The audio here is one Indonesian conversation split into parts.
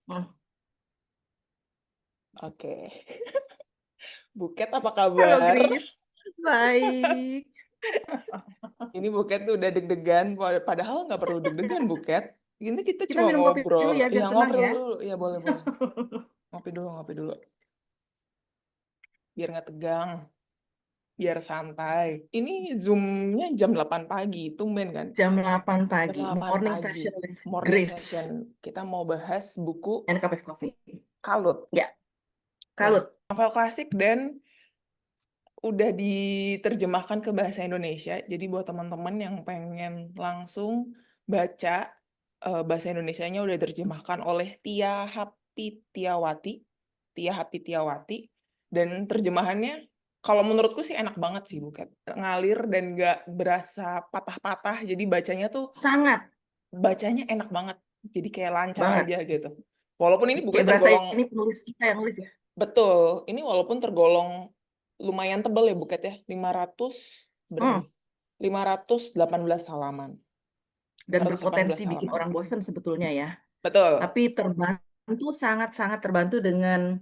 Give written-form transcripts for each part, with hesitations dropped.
Hmm. Oke. Buket apa Halo kabar? Grace, baik. Ini Buket tuh udah deg-degan, padahal nggak perlu deg-degan Buket. Ini kita Kita cuma minum kopi dulu ngobrol. ya Ya biar tenang ngobrol ya. dulu, ya boleh boleh. Ngopi dulu, ngopi dulu. Biar nggak tegang, biar santai. Ini Zoom-nya jam 8 pagi, tumben kan? Jam 8 Jam pagi, 8 morning pagi, session with morning session. Grace Kita mau bahas buku and cup of coffee. Kalut. Ya, Nah, kalut. novel klasik dan udah diterjemahkan ke bahasa Indonesia. Jadi buat teman-teman yang pengen langsung baca, bahasa Indonesianya udah diterjemahkan oleh Tia Hapitiawati. Tia Hapitiawati. Dan terjemahannya kalau menurutku sih enak banget sih, Buket. Ngalir dan nggak berasa patah-patah. Jadi Sangat bacanya enak banget. Jadi kayak lancar banget. aja gitu. Walaupun ini bukunya Kayak berasa tergolong ini penulis kita yang nulis ya. betul. Ini walaupun tergolong lumayan tebel ya Buket ya. 500 berapa Hmm. nih? 518 halaman. Dan 518 berpotensi bikin halaman. orang bosan sebetulnya ya. Betul. Tapi terbantu, sangat-sangat terbantu dengan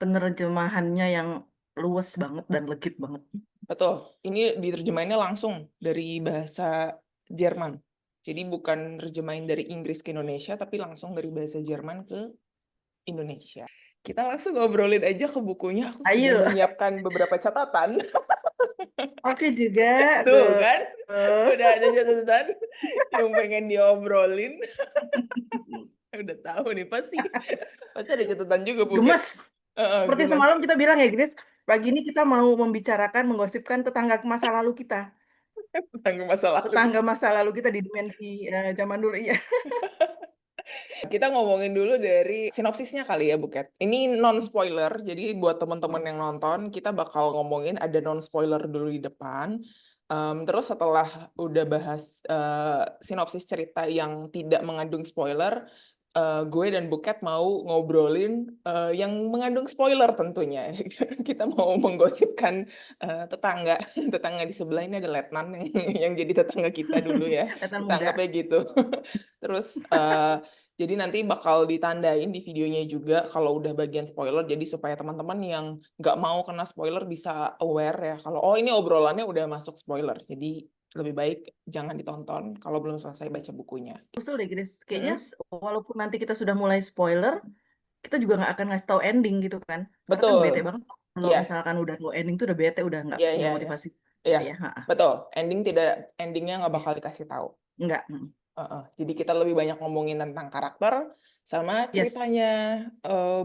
penerjemahannya yang luwes banget dan legit banget. Betul. Ini diterjemahinnya langsung dari bahasa Jerman. Jadi bukan terjemahin dari Inggris ke Indonesia, tapi langsung dari bahasa Jerman ke Indonesia. Kita langsung ngobrolin aja ke bukunya. Aku sudah Ayo, menyiapkan beberapa catatan. oke juga Tuh tuh. kan? Udah ada catatan yang pengen diobrolin. Udah tahu nih pasti ada catatan juga Buket. Gemes. Seperti Gemes semalam kita bilang ya, Grace, pagi ini kita mau membicarakan, menggosipkan tetangga masa lalu kita. tentang masa lalu Tetangga kita. masa lalu kita di dimensi zaman dulu, iya. Kita ngomongin dulu dari sinopsisnya kali ya Buket. Ini non spoiler, jadi buat teman-teman Hmm. yang nonton kita bakal ngomongin ada non spoiler dulu di depan. Terus setelah udah bahas sinopsis cerita yang tidak mengandung spoiler, gue dan Buket mau ngobrolin yang mengandung spoiler tentunya. Kita mau menggosipkan tetangga tetangga di sebelah ini ada Letnan yang jadi tetangga kita dulu ya. Kelihatan Kita muda. anggapnya gitu. Terus jadi nanti bakal ditandain di videonya juga kalau udah bagian spoiler. Jadi supaya teman-teman yang nggak mau kena spoiler bisa aware ya. Kalau oh ini obrolannya udah masuk spoiler. Jadi lebih baik jangan ditonton kalau belum selesai baca bukunya. Usul deh, Grace. Kayaknya Mm-mm. walaupun nanti kita sudah mulai spoiler, kita juga nggak akan ngasih tahu ending gitu kan. Karena kan bete Betul. banget. Kalau Iya, misalkan udah tahu ending tuh udah bete, udah nggak iya, punya iya, iya. motivasi. Iya, Ya, ha-ha. betul. Endingnya nggak bakal dikasih tahu. Nggak. Hmm. Jadi kita lebih banyak ngomongin tentang karakter sama Yes. ceritanya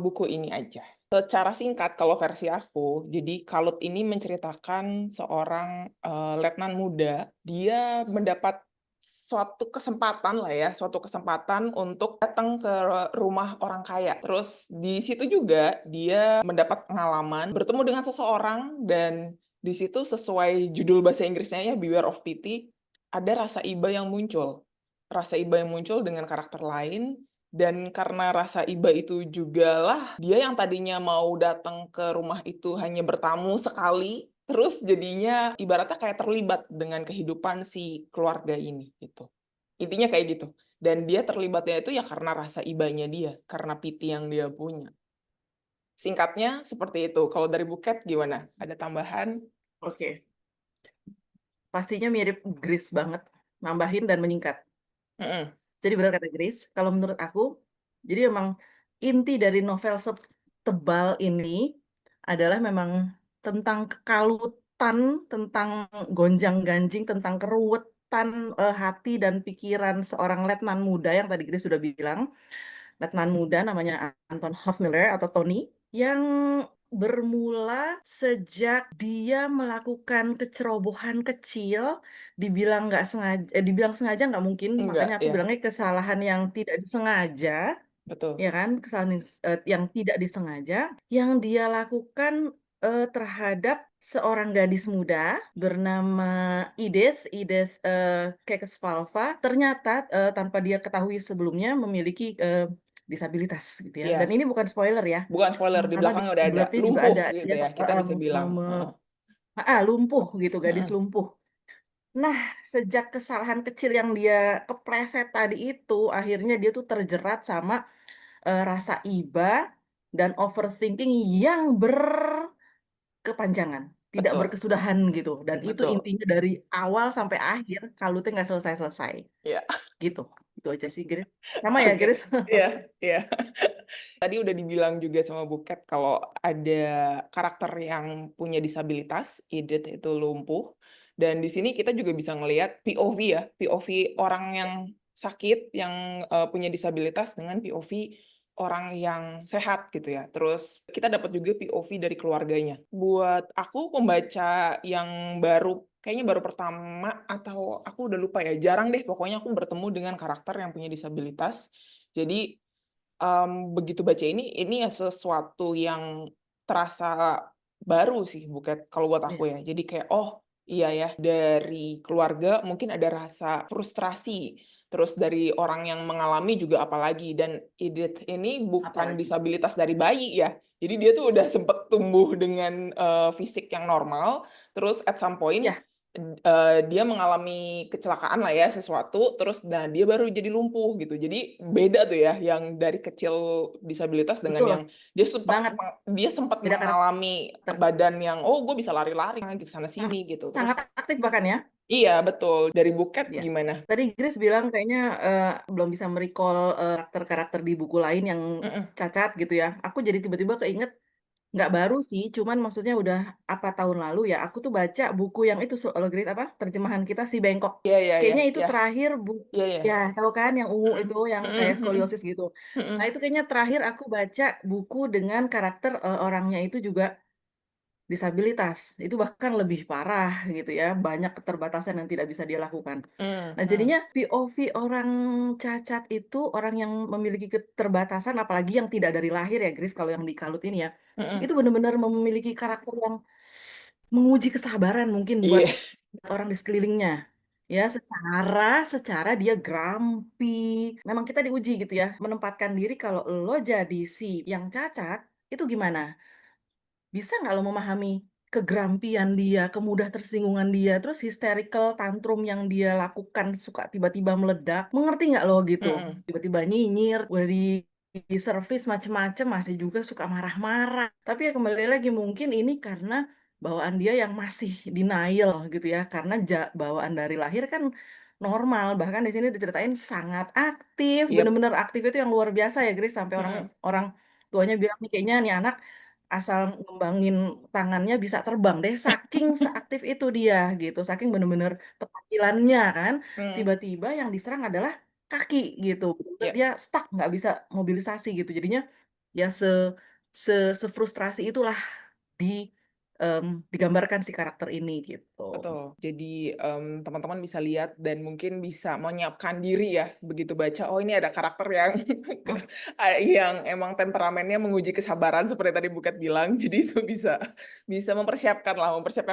buku ini aja. Secara singkat kalau versi aku, jadi Kalut ini menceritakan seorang letnan muda. Dia mendapat suatu kesempatan untuk datang ke rumah orang kaya. Terus di situ juga dia mendapat pengalaman bertemu dengan seseorang dan di situ sesuai judul bahasa Inggrisnya ya Beware of Pity, ada rasa iba yang muncul. Rasa iba yang muncul dengan karakter lain dan karena rasa iba itu jugalah dia yang tadinya mau datang ke rumah itu hanya bertamu sekali, terus jadinya ibaratnya kayak terlibat dengan kehidupan si keluarga ini gitu. Intinya kayak gitu. Dan dia terlibatnya itu ya karena rasa ibanya dia, karena piti yang dia punya. Singkatnya seperti itu. Kalau dari Buket gimana? Ada tambahan? Oke. Pastinya mirip Grace banget. Nambahin dan menyingkat. Mm-mm. Jadi benar kata Grace, kalau menurut aku, jadi memang inti dari novel setebal ini adalah memang tentang kekalutan, tentang gonjang-ganjing, tentang keruwetan hati dan pikiran seorang letnan muda yang tadi Grace sudah bilang, letnan muda namanya Anton Hofmiller atau Tony, yang bermula sejak dia melakukan kecerobohan kecil, dibilang nggak sengaja, dibilang sengaja nggak mungkin, Enggak, makanya aku ya. bilangnya kesalahan yang tidak disengaja, Betul. ya kan, kesalahan yang tidak disengaja, yang dia lakukan terhadap seorang gadis muda bernama Edith Kekesvalva, ternyata tanpa dia ketahui sebelumnya memiliki disabilitas gitu ya. Dan Iya. ini bukan spoiler ya, Bukan spoiler, di karena di belakangnya udah ada. blurnya juga Lumpuh ada gitu dia ya, kita bisa bilang. Heeh. lumpuh gitu, gadis Mm-mm. lumpuh. Nah, sejak kesalahan kecil yang dia kepleset tadi itu, akhirnya dia tuh terjerat sama rasa iba dan overthinking yang berkepanjangan, tidak Betul, berkesudahan gitu. Dan itu betul. intinya dari awal sampai akhir, kalutnya nggak selesai-selesai. Ya, Gitu. Itu aja sih, Grace. Sama ya, oke. Grace? Iya, iya. Tadi udah dibilang juga sama Buket kalau ada karakter yang punya disabilitas, Edith itu lumpuh. Dan di sini kita juga bisa ngelihat POV ya, POV orang yang sakit, yang punya disabilitas dengan POV orang yang sehat gitu ya. Terus kita dapat juga POV dari keluarganya. Buat aku pembaca yang baru, kayaknya baru pertama atau aku udah lupa ya, jarang deh pokoknya aku bertemu dengan karakter yang punya disabilitas. Jadi begitu baca ini ya sesuatu yang terasa baru sih Buket kalau buat Iya, aku ya. Jadi kayak, oh iya ya dari keluarga mungkin ada rasa frustrasi, terus dari orang yang mengalami juga apalagi, dan Edith ini bukan apalagi. disabilitas dari bayi ya. Jadi dia tuh udah sempet tumbuh dengan, fisik yang normal, terus at some point Ya, dia mengalami kecelakaan lah ya sesuatu, terus nah dia baru jadi lumpuh gitu. Jadi beda tuh ya yang dari kecil disabilitas dengan betul. yang Banget. dia sempat Beda karakter. mengalami badan yang oh gue bisa lari-lari ke sana Hmm, sini gitu. sangat Terus aktif bahkan ya. iya betul. Dari Buket Ya. gimana? Tadi Grace bilang kayaknya belum bisa merecall karakter-karakter di buku lain yang Mm-mm. cacat gitu ya. Aku jadi tiba-tiba keinget, nggak baru sih, cuman maksudnya udah apa tahun lalu ya. Aku tuh baca buku yang itu soal Grace apa terjemahan kita si Bengkok. Iya iya iya Kayaknya itu iya terakhir buku iya iya. ya, tahu kan yang ungu Mm-mm. itu yang kayak Mm-mm. skoliosis gitu. Nah, Mm-mm. itu kayaknya terakhir aku baca buku dengan karakter orangnya itu juga disabilitas. Itu bahkan lebih parah gitu ya, banyak keterbatasan yang tidak bisa dia lakukan. Nah, Mm-mm. jadinya POV orang cacat itu orang yang memiliki keterbatasan, apalagi yang tidak dari lahir ya, Grace, kalau yang di Kalut ini ya, itu Mm-mm. benar-benar memiliki karakter yang menguji kesabaran mungkin buat Iya. orang di sekelilingnya. Ya, secara dia grumpy. Memang kita diuji gitu ya, menempatkan diri kalau lo jadi si yang cacat, itu gimana? Bisa nggak lo memahami kegrampian dia, kemudah tersinggungan dia, terus hysterical tantrum yang dia lakukan suka tiba-tiba meledak, mengerti nggak lo gitu? Mm-mm. Tiba-tiba nyinyir, udah di service macem-macem masih juga suka marah-marah. Tapi ya kembali lagi mungkin ini karena bawaan dia yang masih denial gitu ya, karena bawaan dari lahir kan normal, bahkan di sini diceritain sangat aktif, Yep. bener-bener aktif itu yang luar biasa ya Grace, sampai orang Mm-mm. orang tuanya bilang nih kayaknya nih anak asal ngembangin tangannya bisa terbang deh, saking seaktif itu dia gitu, saking bener-bener keterampilannya kan, Mm. tiba-tiba yang diserang adalah kaki gitu. Bener-bener Yep. dia stuck nggak bisa mobilisasi gitu, jadinya ya se sefrustrasi itulah di digambarkan si karakter ini gitu. Betul. Jadi, teman-teman bisa lihat dan mungkin bisa menyiapkan diri ya, begitu baca, oh ini ada karakter yang Hmm, yang emang temperamennya menguji kesabaran seperti tadi Buket bilang. Jadi itu bisa bisa mempersiapkan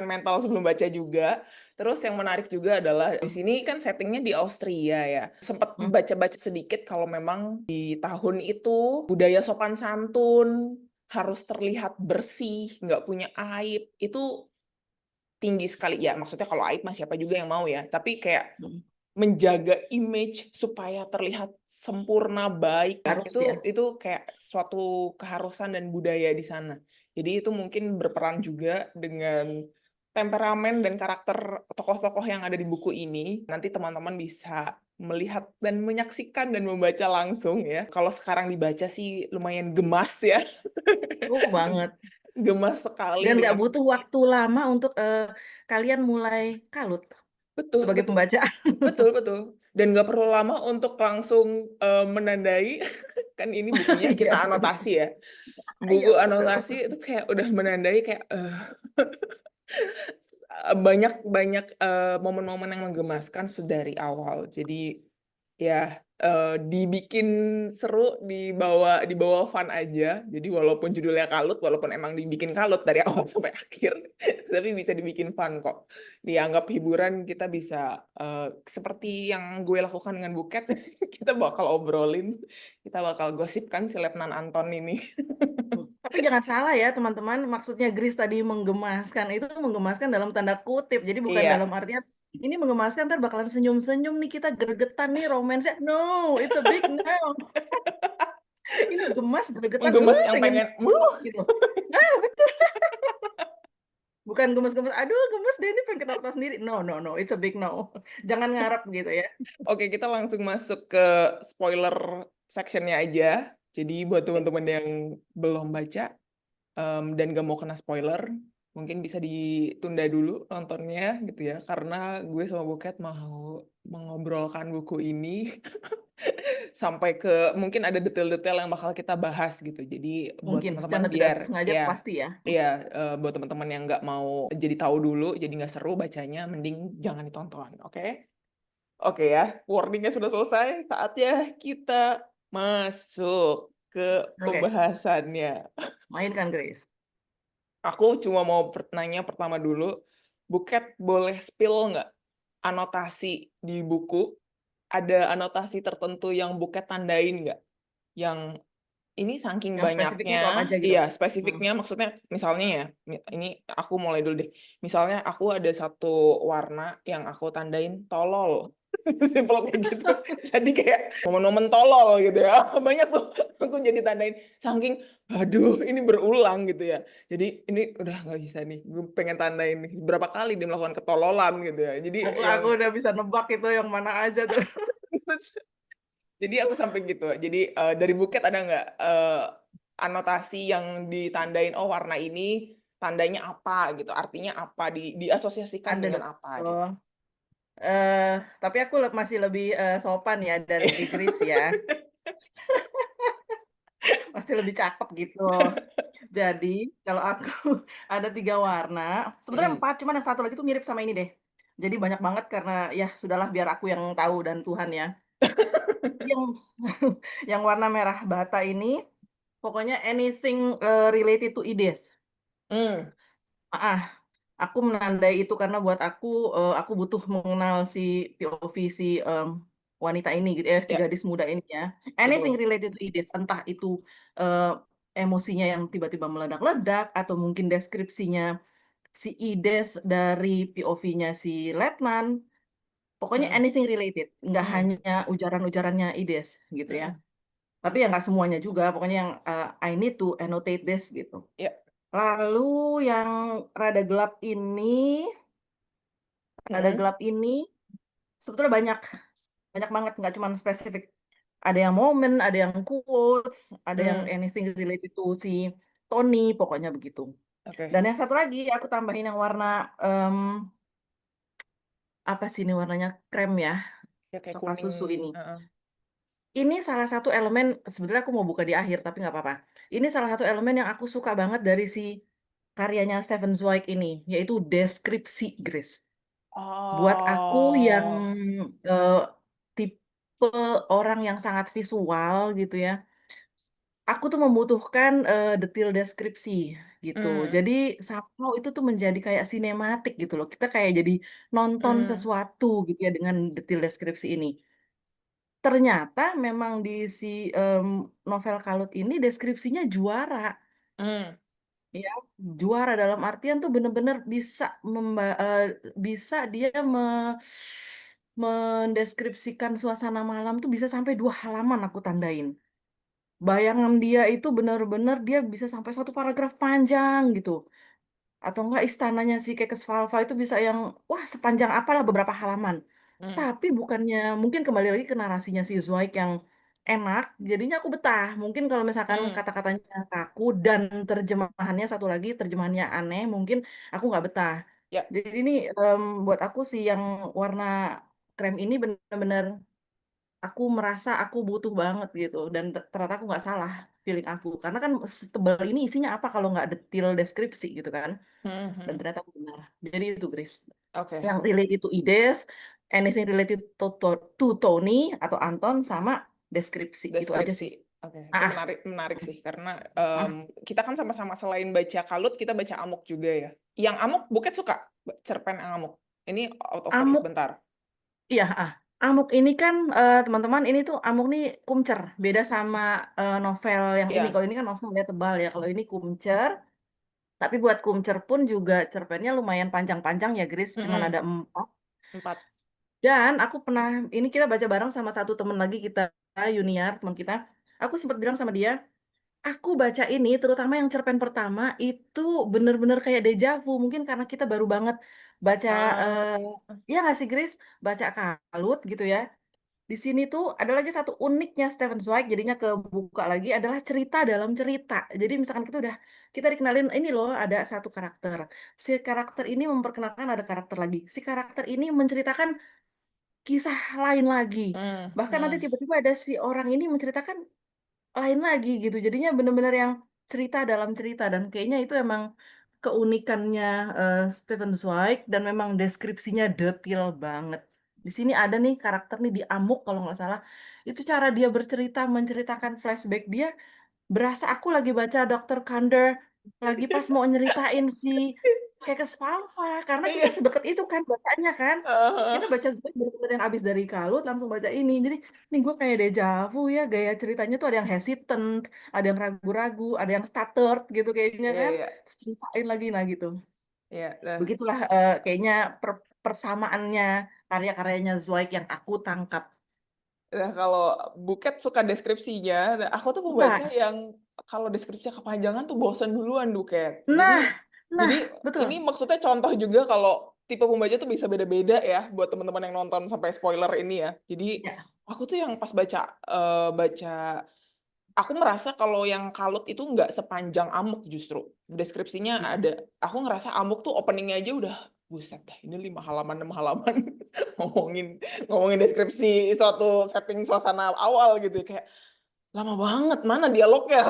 mental sebelum baca juga. Terus yang menarik juga adalah di sini kan settingnya di Austria ya. Sempat hmm, baca-baca sedikit kalau memang di tahun itu budaya sopan santun, harus terlihat bersih, nggak punya aib, itu tinggi sekali. Ya, maksudnya kalau aib mah siapa juga yang mau ya, tapi kayak hmm. menjaga image supaya terlihat sempurna, baik ya, Harus ya. itu kayak suatu keharusan dan budaya di sana. Jadi itu mungkin berperan juga dengan temperamen dan karakter tokoh-tokoh yang ada di buku ini. Nanti teman-teman bisa melihat dan menyaksikan dan membaca langsung ya. Kalau sekarang dibaca sih lumayan gemas ya. Banget. Gemas sekali Dan nggak dengan butuh waktu lama untuk kalian mulai kalut betul sebagai betul. pembaca. Betul betul. Dan nggak perlu lama untuk langsung, menandai, kan ini bukunya Iya kita betul. anotasi ya. Iya Buku betul. anotasi itu kayak udah menandai kayak, banyak banyak, momen-momen yang menggemaskan sedari awal. Jadi, ya, dibikin seru, dibawa fun aja. Jadi walaupun judulnya kalut, walaupun emang dibikin kalut dari awal sampai akhir, tapi bisa dibikin fun kok. Dianggap hiburan, kita bisa, seperti yang gue lakukan dengan Buket, kita bakal obrolin, kita bakal gosipkan si Letnan Anton ini. Tapi jangan salah ya teman-teman, maksudnya Gris tadi menggemaskan itu menggemaskan dalam tanda kutip. Jadi bukan dalam Iya. artian ini menggemaskan ntar bakalan senyum-senyum nih kita gregetan nih romansnya. No, it's a big no. Ini gemas, gregetan, Gemes yang pengen pengen, meluk gitu. Nah, betul. Bukan gemes-gemes, aduh gemes deh ini pengen ketawa-ketawa sendiri. No, no, no, it's a big no. Jangan ngarep gitu ya. Oke, kita langsung masuk ke spoiler sectionnya aja. Jadi buat teman-teman yang belum baca dan gak mau kena spoiler, mungkin bisa ditunda dulu nontonnya gitu ya. Karena gue sama Buket mau mengobrolkan buku ini sampai ke mungkin ada detail-detail yang bakal kita bahas gitu. Jadi buat Mungkin teman-teman secara tidak biar sengaja ya pasti ya. iya buat teman-teman yang nggak mau jadi tahu dulu, jadi nggak seru bacanya, mending jangan ditonton, oke? Oke ya, warningnya sudah selesai. Saatnya kita masuk ke Oke, pembahasannya. mainkan Grace. Aku cuma mau nanya pertama dulu, Buket boleh spill nggak anotasi di buku? Ada anotasi tertentu yang Buket tandain nggak? Yang ini saking Yang banyaknya, spesifiknya tuh apa aja gitu. iya Hmm. spesifiknya maksudnya misalnya ya, ini aku mulai dulu deh. Misalnya aku ada satu warna yang aku tandain tolol. Simpel kayak gitu. Jadi kayak momen-momen tolol gitu ya. Banyak tuh aku jadi tandain saking aduh ini berulang gitu ya. Jadi ini udah nggak bisa nih. Gue pengen tandain nih berapa kali dia melakukan ketololan gitu ya. Jadi yang Aku udah bisa nebak itu yang mana aja tuh. jadi aku sampai gitu. Jadi dari Buket ada nggak anotasi yang ditandain oh warna ini tandanya apa gitu, artinya apa diasosiasikan Ada dengan dong. apa gitu. Oh, eh tapi aku masih lebih sopan ya dari Grace ya. Masih lebih cakep gitu. Jadi kalau aku ada 3 warna, sebenarnya Mm. 4, cuman yang satu lagi tuh mirip sama ini deh. Jadi banyak banget karena ya sudahlah biar aku yang tahu dan Tuhan ya. Yang yang warna merah bata ini, pokoknya anything related to ideas. Mm. Ah, aku menandai itu karena buat aku butuh mengenal si POV si wanita ini gitu ya, si Ya, gadis muda ini ya. Anything betul. related to ideas, entah itu eh, emosinya yang tiba-tiba meledak-ledak atau mungkin deskripsinya si Ides dari POV-nya si Letnan. Pokoknya Mm. anything related, nggak Mm. hanya ujaran-ujarannya Ides gitu ya. Mm. Tapi ya nggak semuanya juga, pokoknya yang I need to annotate this gitu. Ya. Lalu yang rada gelap ini, rada Mm. gelap ini sebetulnya banyak, banyak banget, nggak cuma spesifik. Ada yang momen, ada yang quotes, ada yang Mm. anything related to si Tony, pokoknya begitu. Dan Oke. yang satu lagi aku tambahin yang warna em, apa sih ini warnanya krem ya, Ya kayak coklat kuning. susu ini. Heeh. Ini salah satu elemen, sebenarnya aku mau buka di akhir, tapi nggak apa-apa. Ini salah satu elemen yang aku suka banget dari si karyanya Stephen Zweig ini, yaitu deskripsi, Grace. Buat aku yang Oh. eh, tipe orang yang sangat visual gitu ya, aku tuh membutuhkan detail deskripsi gitu. Mm. Jadi somehow itu tuh menjadi kayak sinematik gitu loh. Kita kayak jadi nonton Mm. sesuatu gitu ya dengan detail deskripsi ini. Ternyata memang di si em, novel Kalut ini deskripsinya juara. Mm. Ya, juara dalam artian tuh bener-bener bisa dia mendeskripsikan suasana malam tuh bisa sampai 2 halaman aku tandain. Bayangan dia itu bener-bener dia bisa sampai 1 paragraf panjang gitu. Atau enggak istananya si Kekes Valva itu bisa yang wah sepanjang apalah beberapa halaman. Mm. Tapi bukannya mungkin kembali lagi ke narasinya si Zweig yang enak, jadinya aku betah. Mungkin kalau misalkan Mm. kata-katanya kaku dan terjemahannya satu lagi terjemahannya aneh, mungkin aku nggak betah. Ya. Jadi ini buat aku sih yang warna krem ini benar-benar aku merasa aku butuh banget gitu dan ternyata aku nggak salah feeling aku karena kan setebal ini isinya apa kalau nggak detail deskripsi gitu kan, Mm. dan Mm. ternyata aku benar. Jadi itu Grace Oke. yang related to Ides, anything related to Tony atau Anton sama deskripsi itu aja Deskripsi. sih. Oke, itu Ah, menarik menarik sih karena ah, kita kan sama-sama selain baca Kalut, kita baca Amok juga ya. Yang Amok Buket suka cerpen yang Amok. Ini out of topic Amuk, bentar. iya, Amuk ini kan teman-teman ini tuh Amuk nih kumcer, beda sama novel yang ini. Iya. Kalau ini kan novel ya tebal ya. Kalau ini kumcer, tapi buat kumcer pun juga cerpennya lumayan panjang-panjang ya, Grace. Cuman ada Mm-mm. 4. 4. Dan aku pernah, ini kita baca bareng sama satu temen lagi kita, Yuniar, teman kita. aku sempat bilang sama dia, aku baca ini, terutama yang cerpen pertama, itu bener-bener kayak deja vu. Mungkin karena kita baru banget baca, Ah, eh, ya nggak sih, Grace? Baca Kalut gitu ya. Di sini tuh ada lagi satu uniknya Stephen Zweig, jadinya kebuka lagi adalah cerita dalam cerita. Jadi misalkan kita dikenalin ini loh ada satu karakter. Si karakter ini memperkenalkan ada karakter lagi. Si karakter ini menceritakan kisah lain lagi. Bahkan nanti hmm. tiba-tiba ada si orang ini menceritakan lain lagi gitu. Jadinya bener-bener yang cerita dalam cerita dan kayaknya itu emang keunikannya Stephen Zweig dan memang deskripsinya detail banget. Di sini ada nih karakter nih di Amuk kalau nggak salah. Itu cara dia bercerita menceritakan flashback dia berasa aku lagi baca Dr. Kander lagi pas mau nyeritain si Kekes Falva karena kita Iya. sedekat itu kan bacanya kan. Kita Ah, baca Zweig bener-bener yang abis dari Kalut langsung baca ini. Jadi ini gue kayak deja vu ya gaya ceritanya tuh ada yang hesitant, ada yang ragu-ragu, ada yang stuttered gitu kayaknya iya, kan. iya, Terus ceritain lagi nah gitu. iya. Nah, Begitulah kayaknya persamaannya karya-karyanya Zweig yang aku tangkap. nah, kalau Buket suka deskripsinya, nah, aku tuh pembaca Suka. yang kalau deskripsinya kepanjangan tuh bosan duluan, Buket. Jadi, Nah, jadi nah, betul. ini maksudnya contoh juga kalau tipe pembaca tuh bisa beda-beda ya buat teman-teman yang nonton sampai spoiler ini ya. Jadi Ya, aku tuh yang pas baca aku merasa kalau yang Kalut itu nggak sepanjang Amuk justru. Deskripsinya ya. ada. Aku ngerasa Amuk tuh openingnya aja udah buset dah ini 5 halaman 6 halaman ngomongin ngomongin deskripsi suatu setting suasana awal gitu kayak lama banget mana dialognya.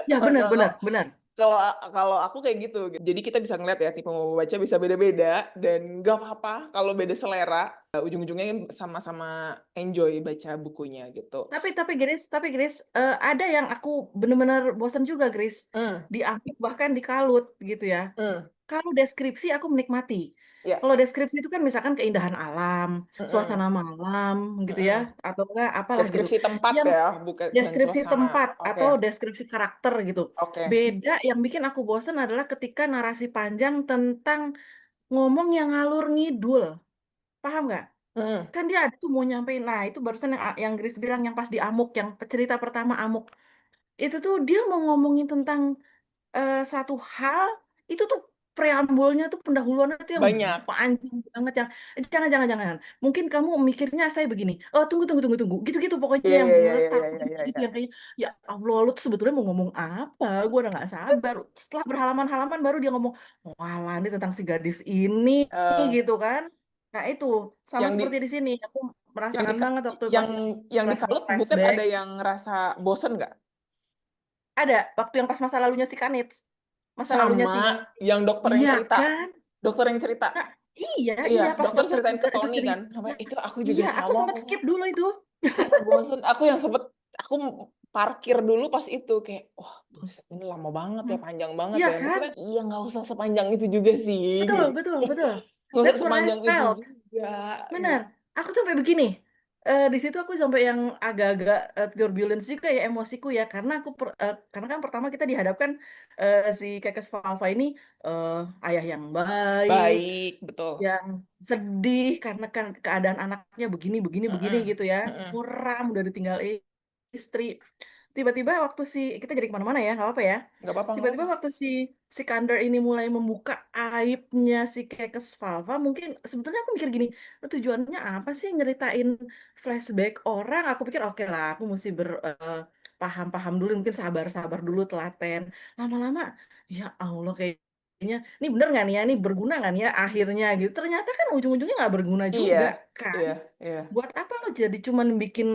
Ya, benar, Kalau benar, benar. kalau kalau aku kayak gitu. Jadi kita bisa ngeliat ya tipe mau baca bisa beda-beda dan gak apa-apa kalau beda selera. Ujung-ujungnya sama-sama enjoy baca bukunya gitu. Tapi Grace, ada yang aku bener-bener bosan juga, Grace. Hmm, Di Amik bahkan di Kalut gitu ya. hmm, Kalau deskripsi aku menikmati. ya. Kalau deskripsi itu kan misalkan keindahan alam, suasana Mm-mm. malam gitu ya, Mm-mm. atau enggak apalah gitu. Deskripsi tempat Yang ya, bukan dan deskripsi suasana. tempat Oke, atau deskripsi karakter gitu. oke. Beda yang bikin aku bosan adalah ketika narasi panjang tentang ngomong yang ngalur ngidul. Paham nggak? Mm-mm. Kan dia ada tuh mau nyampein. Nah, itu barusan yang Grace bilang yang pas di Amuk, yang cerita pertama Amuk. Itu tuh dia mau ngomongin tentang suatu hal, itu tuh preambulnya tuh pendahuluannya tuh yang Banyak. panjang banget yang jangan jangan jangan. Mungkin kamu mikirnya saya begini. Oh, tunggu tunggu tunggu tunggu. Gitu-gitu pokoknya Iya, yang iya, iya, benar iya, start iya, iya, gitu iya. yang kayaknya ya Allah lu tuh sebetulnya mau ngomong apa? Gue udah nggak sabar. Setelah berhalaman-halaman baru dia ngomong, "Walah, ini tentang si gadis ini." Eh, gitu kan. Nah, itu sama yang di seperti di sini. Aku yang di merasakan banget waktu yang pas yang di Kalut bukan flashback-flashback. ada yang ngerasa bosen nggak? Ada waktu yang pas masa lalunya si Kanits. Masa lalunya Sama si yang dokter yang iya cerita. kan? Dokter yang cerita. Nah, iya, Iya, iya pas dokter dokter ceritain cerita ke itu Tony kan. cerita. Sampai itu aku juga Iya, aku sama. sempat skip dulu itu. Iya, bosen. Aku yang sempet aku parkir dulu pas itu kayak wah buset ini lama banget ya Hmm. panjang banget Iya ya kan? maksudnya iya nggak usah sepanjang itu juga sih Betul, gitu betul, betul. nggak usah That's what I sepanjang itu felt. juga Benar. gitu. Aku sampai begini. Di situ aku sampai yang agak-agak turbulence juga ya emosiku ya karena karena kan pertama kita dihadapkan si Kekes Falva ini eh, ayah yang baik, Baik betul. yang sedih karena kan keadaan anaknya begini begini begini Mm-mm. gitu ya, Mm-mm. muram udah ditinggal istri. Tiba-tiba waktu kita jadi kemana-mana ya nggak apa-apa ya. Nggak apa-apa nggak Tiba-tiba apa-apa. waktu si Kander ini mulai membuka aibnya si Kekes Valva, mungkin sebetulnya aku mikir gini, tujuannya apa sih nyeritain flashback orang? Aku pikir oke lah, aku mesti paham-paham dulu, mungkin sabar-sabar dulu, telaten. Lama-lama, ya Allah kayaknya, ini bener nggak nih ya, ini berguna nggak nih ya akhirnya gitu. Ternyata kan ujung-ujungnya nggak berguna Iya juga kan. iya iya Buat apa lo jadi cuman bikin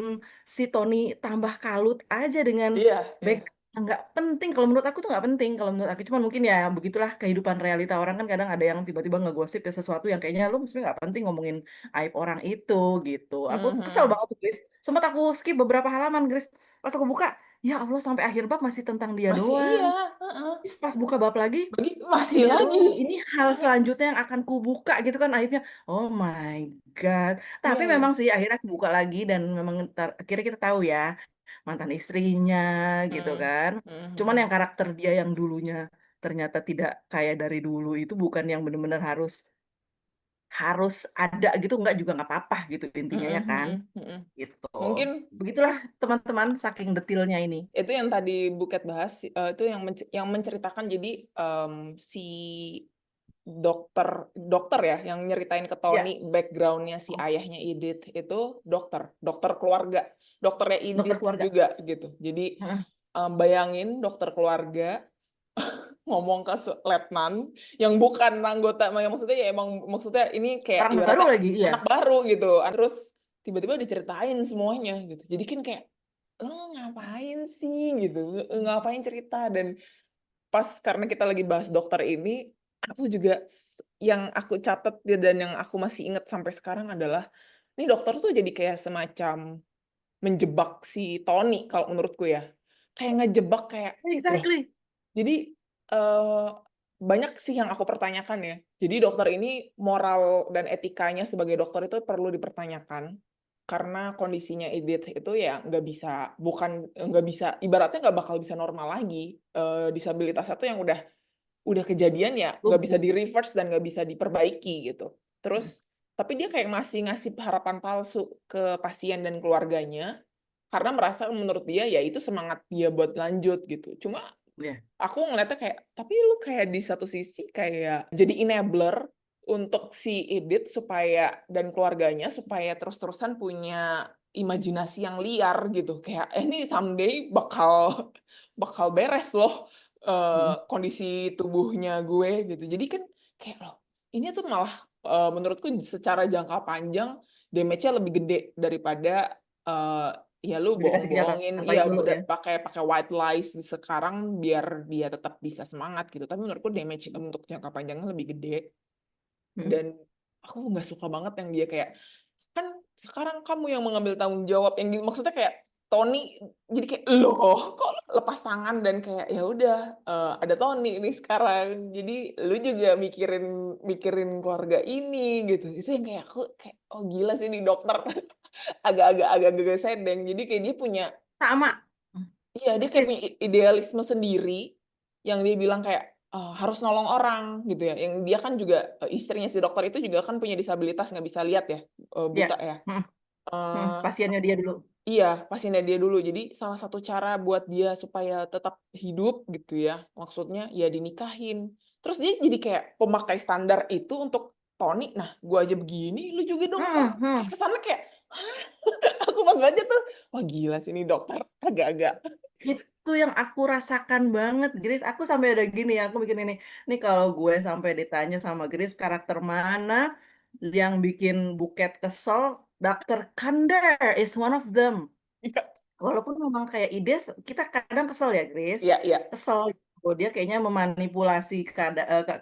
si Tony tambah kalut aja dengan iya iya. back nggak penting kalau menurut aku tuh nggak penting kalau menurut aku cuman mungkin ya begitulah kehidupan realita orang kan kadang ada yang tiba-tiba ngegosip ke sesuatu yang kayaknya lo sebenarnya nggak penting ngomongin aib orang itu gitu. Aku kesel Mhm. banget tuh Grace. Sempat aku skip beberapa halaman Grace. Pas aku buka, ya Allah sampai akhir bab masih tentang dia Masih doang. iya. Heeh. Terus pas buka bab lagi Bagi masih masih dia lagi. doang. Ini hal selanjutnya yang akan kubuka gitu kan aibnya. Oh my God. Iya Tapi iya. memang sih akhirnya aku buka lagi dan memang akhirnya kita tahu ya mantan istrinya gitu Mhm. kan. Cuman yang Mhm. karakter dia yang dulunya ternyata tidak kayak dari dulu itu bukan yang benar-benar harus harus ada gitu nggak juga nggak apa-apa gitu intinya ya Mm-mm, kan mm-mm, mm-mm. gitu. Mungkin Begitulah teman-teman saking detilnya ini. itu yang tadi Buket bahas, itu yang menceritakan jadi si dokter ya yang nyeritain ke Ya, Tony backgroundnya si oh, ayahnya Edith itu dokter keluarga, dokternya dokter Edith keluarga. juga gitu. Jadi Heeh. bayangin dokter keluarga ngomong ke letnan yang bukan anggota, yang maksudnya ya emang maksudnya ini kayak Orang baru ibaratnya lagi, iya. anak baru gitu. Terus tiba-tiba diceritain semuanya gitu. Jadi kan kayak lo ngapain sih gitu, ngapain cerita. Dan pas karena kita lagi bahas dokter ini, aku juga yang aku catat dan yang aku masih ingat sampai sekarang adalah ini dokter tuh jadi kayak semacam menjebak si Tony kalau menurutku ya. Kayak ngejebak kayak loh. Exactly. Jadi eh, banyak sih yang aku pertanyakan ya. Jadi dokter ini moral dan etikanya sebagai dokter itu perlu dipertanyakan karena kondisinya Edith itu ya nggak bisa, bukan nggak bisa, ibaratnya nggak bakal bisa normal lagi. Disabilitasnya tuh yang udah kejadian ya nggak bisa Lumpuh. di reverse dan nggak bisa diperbaiki gitu. Terus tapi dia kayak masih ngasih harapan palsu ke pasien dan keluarganya karena merasa menurut dia ya itu semangat dia buat lanjut gitu. Cuma Ya. aku ngeliatnya kayak, tapi lu kayak di satu sisi kayak jadi enabler untuk si Edith supaya dan keluarganya supaya terus-terusan punya imajinasi yang liar gitu. Kayak ini someday bakal bakal beres loh Mm. kondisi tubuhnya gue gitu. Jadi kan kayak loh, ini tuh malah menurutku secara jangka panjang damage-nya lebih gede daripada eh, ya lu Udah dikasih bohong-bohongin, kelihatan baik iya dulu ya. pakai pakai white lies sekarang biar dia tetap bisa semangat gitu. Tapi menurutku damage untuk jangka panjangnya lebih gede. Mm. Dan aku nggak suka banget yang dia kayak kan sekarang kamu yang mengambil tanggung jawab yang maksudnya kayak Tony jadi kayak loh kok lu lepas tangan dan kayak ya udah ada Tony ini sekarang jadi lu juga mikirin mikirin keluarga ini gitu. Itu yang kayak aku kayak oh gila sih nih dokter agak-agak sedeng. Jadi kayak dia punya Sama. Mm. iya, dia kayak Persis. punya idealisme sendiri yang dia bilang kayak harus nolong orang gitu ya. Yang dia kan juga istrinya si dokter itu juga kan punya disabilitas nggak bisa lihat ya, Ya. buta ya. Mm. Mm. Eh, Pasiennya dia dulu. iya, pasiennya dia dulu. Jadi salah satu cara buat dia supaya tetap hidup gitu ya, maksudnya ya dinikahin. Terus dia jadi kayak pemakai standar itu untuk Tony. Nah, gua aja begini, lu juga dong. Mm. Kayak Mm. kesana kayak, hah? Aku pas baca tuh, wah gila sih ini dokter agak-agak. Itu yang aku rasakan banget, Grace. Aku sampai ada gini ya, aku bikin ini. Nih kalau gue sampai ditanya sama Grace, karakter mana yang bikin Buket kesel, Dr. Kander is one of them. Walaupun memang kayak ide, kita kadang kesel ya, Grace. Iya, iya. Kesel. Oh, dia kayaknya memanipulasi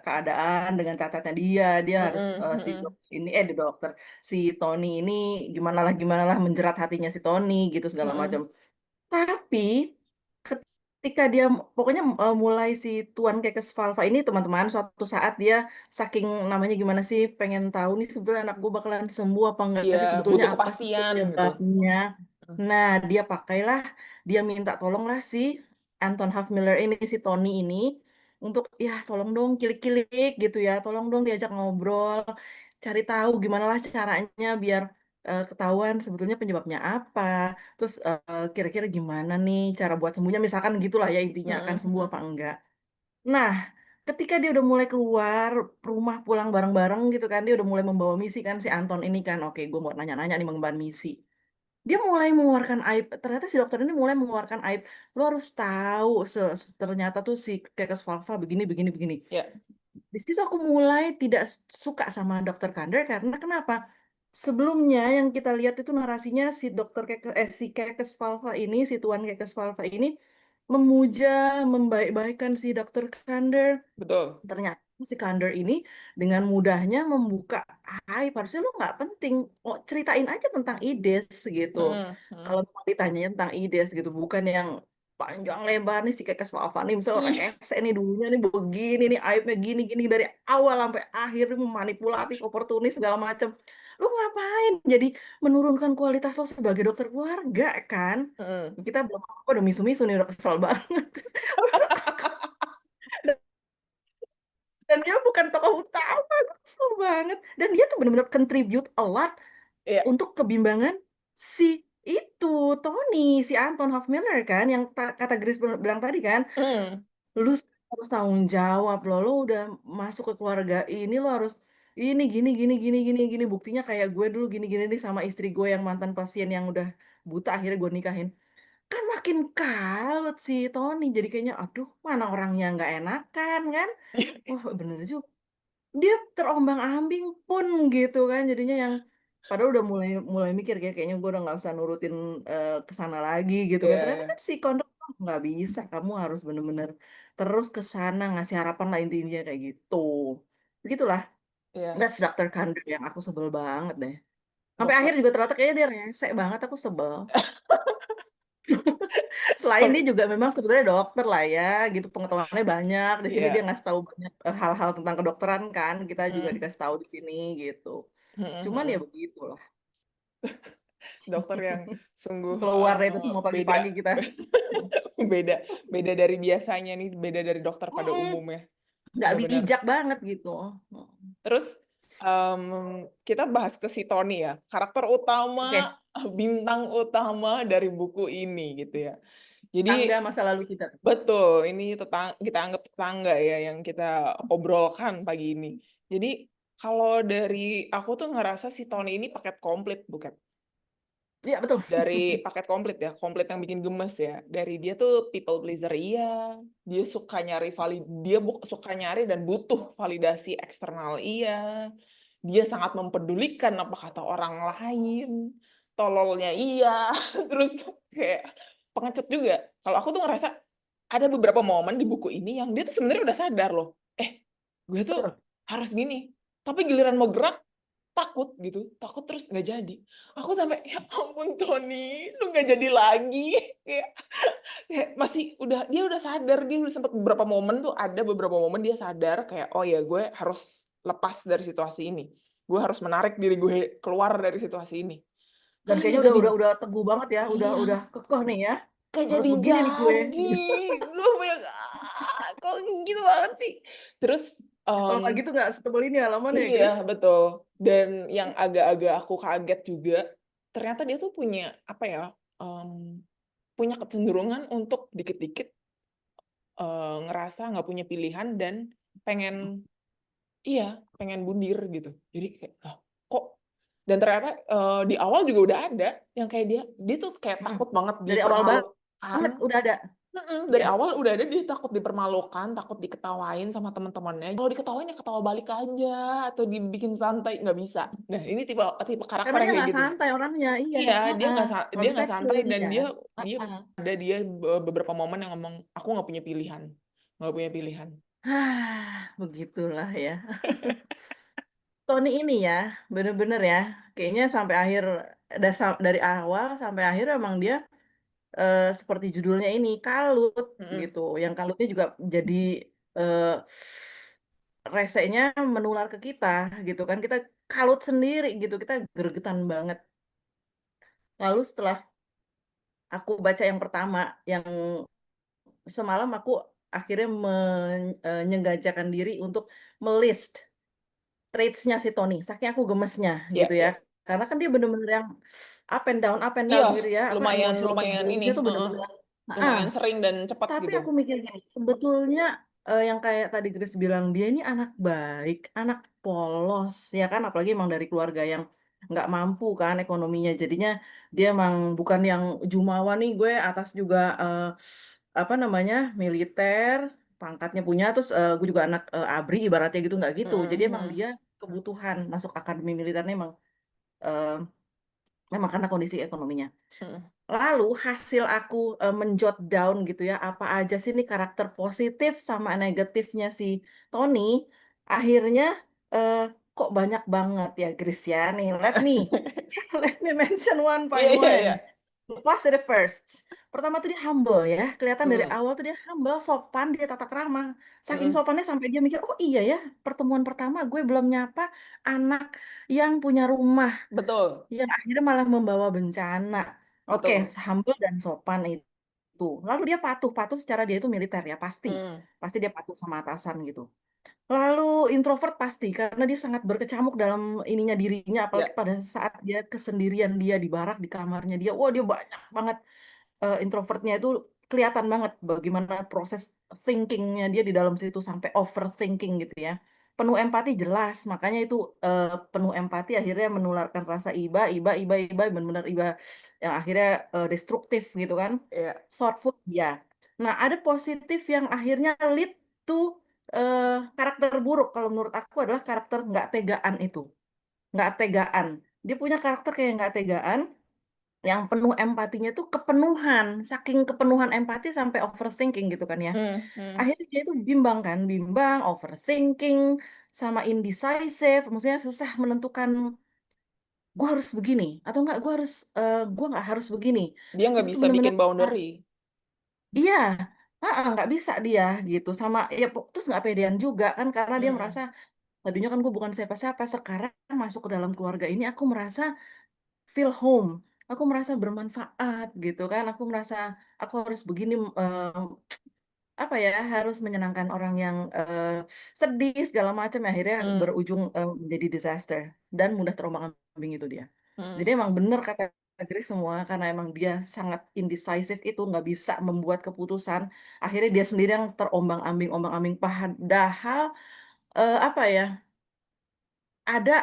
keadaan dengan cacatnya dia. Dia harus Mm-mm, mm-mm. di dokter si Tony ini gimana lah menjerat hatinya si Tony gitu segala macam. Mm-mm. Tapi ketika dia pokoknya mulai si Tuan Kekes Valva ini teman-teman suatu saat dia saking namanya gimana sih pengen tahu nih sebetulnya anak gue bakalan sembuh apa enggak Iya, sih sebetulnya butuh apa sih kepastian gitu. penyebabnya. Nah, dia minta tolonglah si Anton Halfmiller ini si Tony ini untuk ya tolong dong kilik-kilik gitu ya, tolong dong diajak ngobrol, cari tahu gimana lah caranya biar ketahuan sebetulnya penyebabnya apa. Terus kira-kira gimana nih cara buat sembuhnya, misalkan gitulah ya intinya akan Mm-mm, sembuh mm-mm. apa enggak. Nah, ketika dia udah mulai keluar rumah pulang bareng-bareng gitu kan, dia udah mulai membawa misi kan si Anton ini kan, oke gue mau nanya-nanya nih mengemban misi. Dia mulai mengeluarkan aib, ternyata si dokter ini mulai mengeluarkan aib. Lo harus tahu, ternyata tuh si Kekes Valva begini, begini, begini. Ya, Di situ aku mulai tidak suka sama dokter Kander karena kenapa? Sebelumnya yang kita lihat itu narasinya si Kekes Valva ini, si Tuan Kekes Valva ini memuja, membaik-baikan si dokter Kander. betul. Ternyata si Kander ini dengan mudahnya membuka aib. Harusnya lu nggak penting. Oh, ceritain aja tentang IDES gitu. Mm-mm, Kalau mm-mm. mau ditanya tentang IDES gitu, bukan yang panjang lebar nih si Kekes Valva nih misalnya rese nih dulunya nih begini nih aibnya gini gini dari awal sampai akhir nih manipulatif oportunis segala macem. Lu ngapain jadi menurunkan kualitas lo sebagai dokter keluarga kan? Mm-mm. Kita belum apa udah misu-misu nih udah kesel banget. Dan dia bukan tokoh utama, gue kesel banget. Dan dia tuh bener-bener contribute a lot Iya. untuk kebimbangan si itu Tony, si Anton Hofmiller kan, yang kata Grace bilang tadi kan, Hmm. lu harus tanggung jawab loh, lu udah masuk ke keluarga ini, lu harus ini gini gini gini gini gini, buktinya kayak gue dulu gini gini nih sama istri gue yang mantan pasien yang udah buta akhirnya gue nikahin, kan makin kalut si Tony, jadi kayaknya aduh mana orangnya nggak enakan kan, oh bener juga dia terombang-ambing pun gitu kan jadinya yang padahal udah mulai mulai mikir kayaknya gue udah nggak usah nurutin ke sana lagi gitu kan, Iya, ternyata iya. kan si Kondor nggak bisa, kamu harus bener-bener terus ke sana ngasih harapan lah intinya kayak gitu, begitulah. Iya. That's Dr. Kandar yang aku sebel banget deh, sampai akhir Dokter. juga ternyata kayaknya dia rese banget, aku sebel. Selain dia Sam- juga memang sebetulnya dokter lah ya, gitu pengetahuannya banyak. Di sini dia Iya. ngasih tahu banyak hal-hal tentang kedokteran kan, kita juga Hmm. dikasih tahu di sini gitu. Hmm, Cuman ya hmm. begitulah. Dokter yang sungguh Keluar deh itu semua beda. pagi-pagi kita. Beda, beda dari biasanya nih, beda dari dokter pada Mm-mm. umumnya. Nggak Benar-benar. bijak banget gitu. Terus em, kita bahas ke si Tony ya, karakter utama, Oke, bintang utama dari buku ini gitu ya. Jadi tangga masa lalu kita. betul, ini kita anggap tetangga ya yang kita obrolkan pagi ini. Jadi kalau dari aku tuh ngerasa si Tony ini paket komplit, bukan? Iya betul. Dari paket komplit ya, komplit yang bikin gemes ya. Dari dia tuh people pleaser iya, dia suka nyari suka nyari dan butuh validasi eksternal iya. Dia sangat mempedulikan apa kata orang lain. Tololnya iya. Terus kayak pengecut juga. Kalau aku tuh ngerasa ada beberapa momen di buku ini yang dia tuh sebenarnya udah sadar loh. Gue tuh Betul. harus gini. Tapi giliran mau gerak takut gitu, takut terus nggak jadi. Aku sampai ya ampun Tony, lu nggak jadi lagi. Kayak, kayak masih dia udah sadar, dia udah sempat beberapa momen tuh, ada beberapa momen dia sadar kayak oh ya gue harus lepas dari situasi ini, gue harus menarik diri gue keluar dari situasi ini. Dan Tapi kayaknya nggak jadi. udah teguh banget ya, udah Iya, kekeh nih ya. nggak Harus jadi begini nih gue. jadi. Gue banyak kok gitu banget sih. Terus Kalau nggak gitu nggak setebel ini halaman ya, iya, Chris. betul. Dan yang agak-agak aku kaget juga, ternyata dia tuh punya apa ya? em, Punya kecenderungan untuk dikit-dikit ngerasa nggak punya pilihan dan pengen iya, pengen bundir gitu. Jadi kayak, "Loh, kok?" Dan ternyata di awal juga udah ada yang kayak dia tuh kayak Mm. takut banget Dari awal dipermalukan. banget udah ada. Dari Iya. awal udah ada dia takut dipermalukan, takut diketawain sama teman-temannya. Kalau diketawain ya ketawa balik aja atau dibikin santai nggak bisa. Nah, ini tipe tipe karakter Karena yang dia kayak nggak gitu. santai orangnya, iya. Iya, Heeh. dia Lebih nggak seksual santai dan dia. dia Heeh. dia beberapa momen yang ngomong aku nggak punya pilihan, nggak punya pilihan. Begitulah ya. Tony ini ya, bener-bener ya. Kayaknya sampai akhir, dari awal sampai akhir emang dia seperti judulnya ini, kalut Mm-mm. gitu. Yang kalutnya juga jadi eh, resenya menular ke kita gitu kan. Kita kalut sendiri gitu, kita gregetan banget. Lalu setelah aku baca yang pertama, yang semalam aku akhirnya menyenggajakan diri untuk melist traits-nya si Tony. Saking aku gemesnya Iya, gitu ya. iya, Karena kan dia bener-bener yang up and iya, down gitu ya. Apa lumayan emotional lumayan ini, turbulence-nya tuh bener-bener. Nah, lumayan sering dan cepat tapi gitu. aku mikir gini, sebetulnya yang kayak tadi Grace bilang, dia ini anak baik, anak polos, ya kan? Apalagi emang dari keluarga yang nggak mampu kan ekonominya. Jadinya dia emang bukan yang jumawa nih, gue atas juga apa namanya militer, pangkatnya punya, terus gue juga anak ABRI ibaratnya gitu, nggak gitu. Jadi Mm-mm, emang mm-mm, dia kebutuhan masuk akademi militernya eh, memang karena kondisi ekonominya. mm-mm. Lalu hasil aku menjot down gitu ya, apa aja sih nih karakter positif sama negatifnya si Tony. Akhirnya eh, kok banyak banget ya Grace ya nih. Let me mention one by Iya, iya, one. iya. The positive first. Pertama tuh dia humble ya. Kelihatan dari Mm, awal tuh dia humble, sopan, dia tata krama. Saking mm-mm. sopannya sampai dia mikir, oh iya ya, pertemuan pertama gue belum nyapa anak yang punya rumah Betul, yang akhirnya malah membawa bencana. Oke, betul. humble dan sopan itu. Lalu dia patuh secara dia itu militer ya, pasti. Mm. Pasti dia patuh sama atasan gitu. Lalu introvert pasti karena dia sangat berkecamuk dalam ininya dirinya, Ya, apalagi pada saat dia kesendirian dia di barak di kamarnya dia, wah dia banyak banget introvertnya itu kelihatan banget bagaimana proses thinkingnya dia di dalam situ sampai overthinking gitu ya. Penuh empati jelas, makanya itu penuh empati akhirnya menularkan rasa iba, iba, iba, iba, benar-benar iba yang akhirnya destruktif gitu kan. ya. Thoughtful ya. Nah ada positif yang akhirnya lead to karakter buruk kalau menurut aku adalah karakter nggak tegaan itu, nggak tegaan. Dia punya karakter kayak nggak tegaan yang penuh empatinya tuh kepenuhan, saking kepenuhan empati sampai overthinking gitu kan ya. Hmm, hmm. Akhirnya dia itu bimbang kan, bimbang, overthinking, sama indecisive, maksudnya susah menentukan gue harus begini atau enggak gue nggak harus begini. Dia Itu nggak tuh bisa bener-bener bikin boundary. iya, nggak bisa dia gitu. Sama ya terus nggak pedean juga kan karena dia Hmm, merasa tadinya kan gue bukan siapa-siapa, sekarang masuk ke dalam keluarga ini aku merasa feel home. Aku merasa bermanfaat gitu kan. Aku merasa aku harus begini apa ya, harus menyenangkan orang yang sedih segala macam akhirnya hmm, berujung menjadi disaster dan mudah terombang-ambing itu dia. Jadi hmm, emang bener kata Grace semua karena emang dia sangat indecisive itu nggak bisa membuat keputusan. Akhirnya dia sendiri yang terombang-ambing, ombang-ambing padahal apa ya? Ada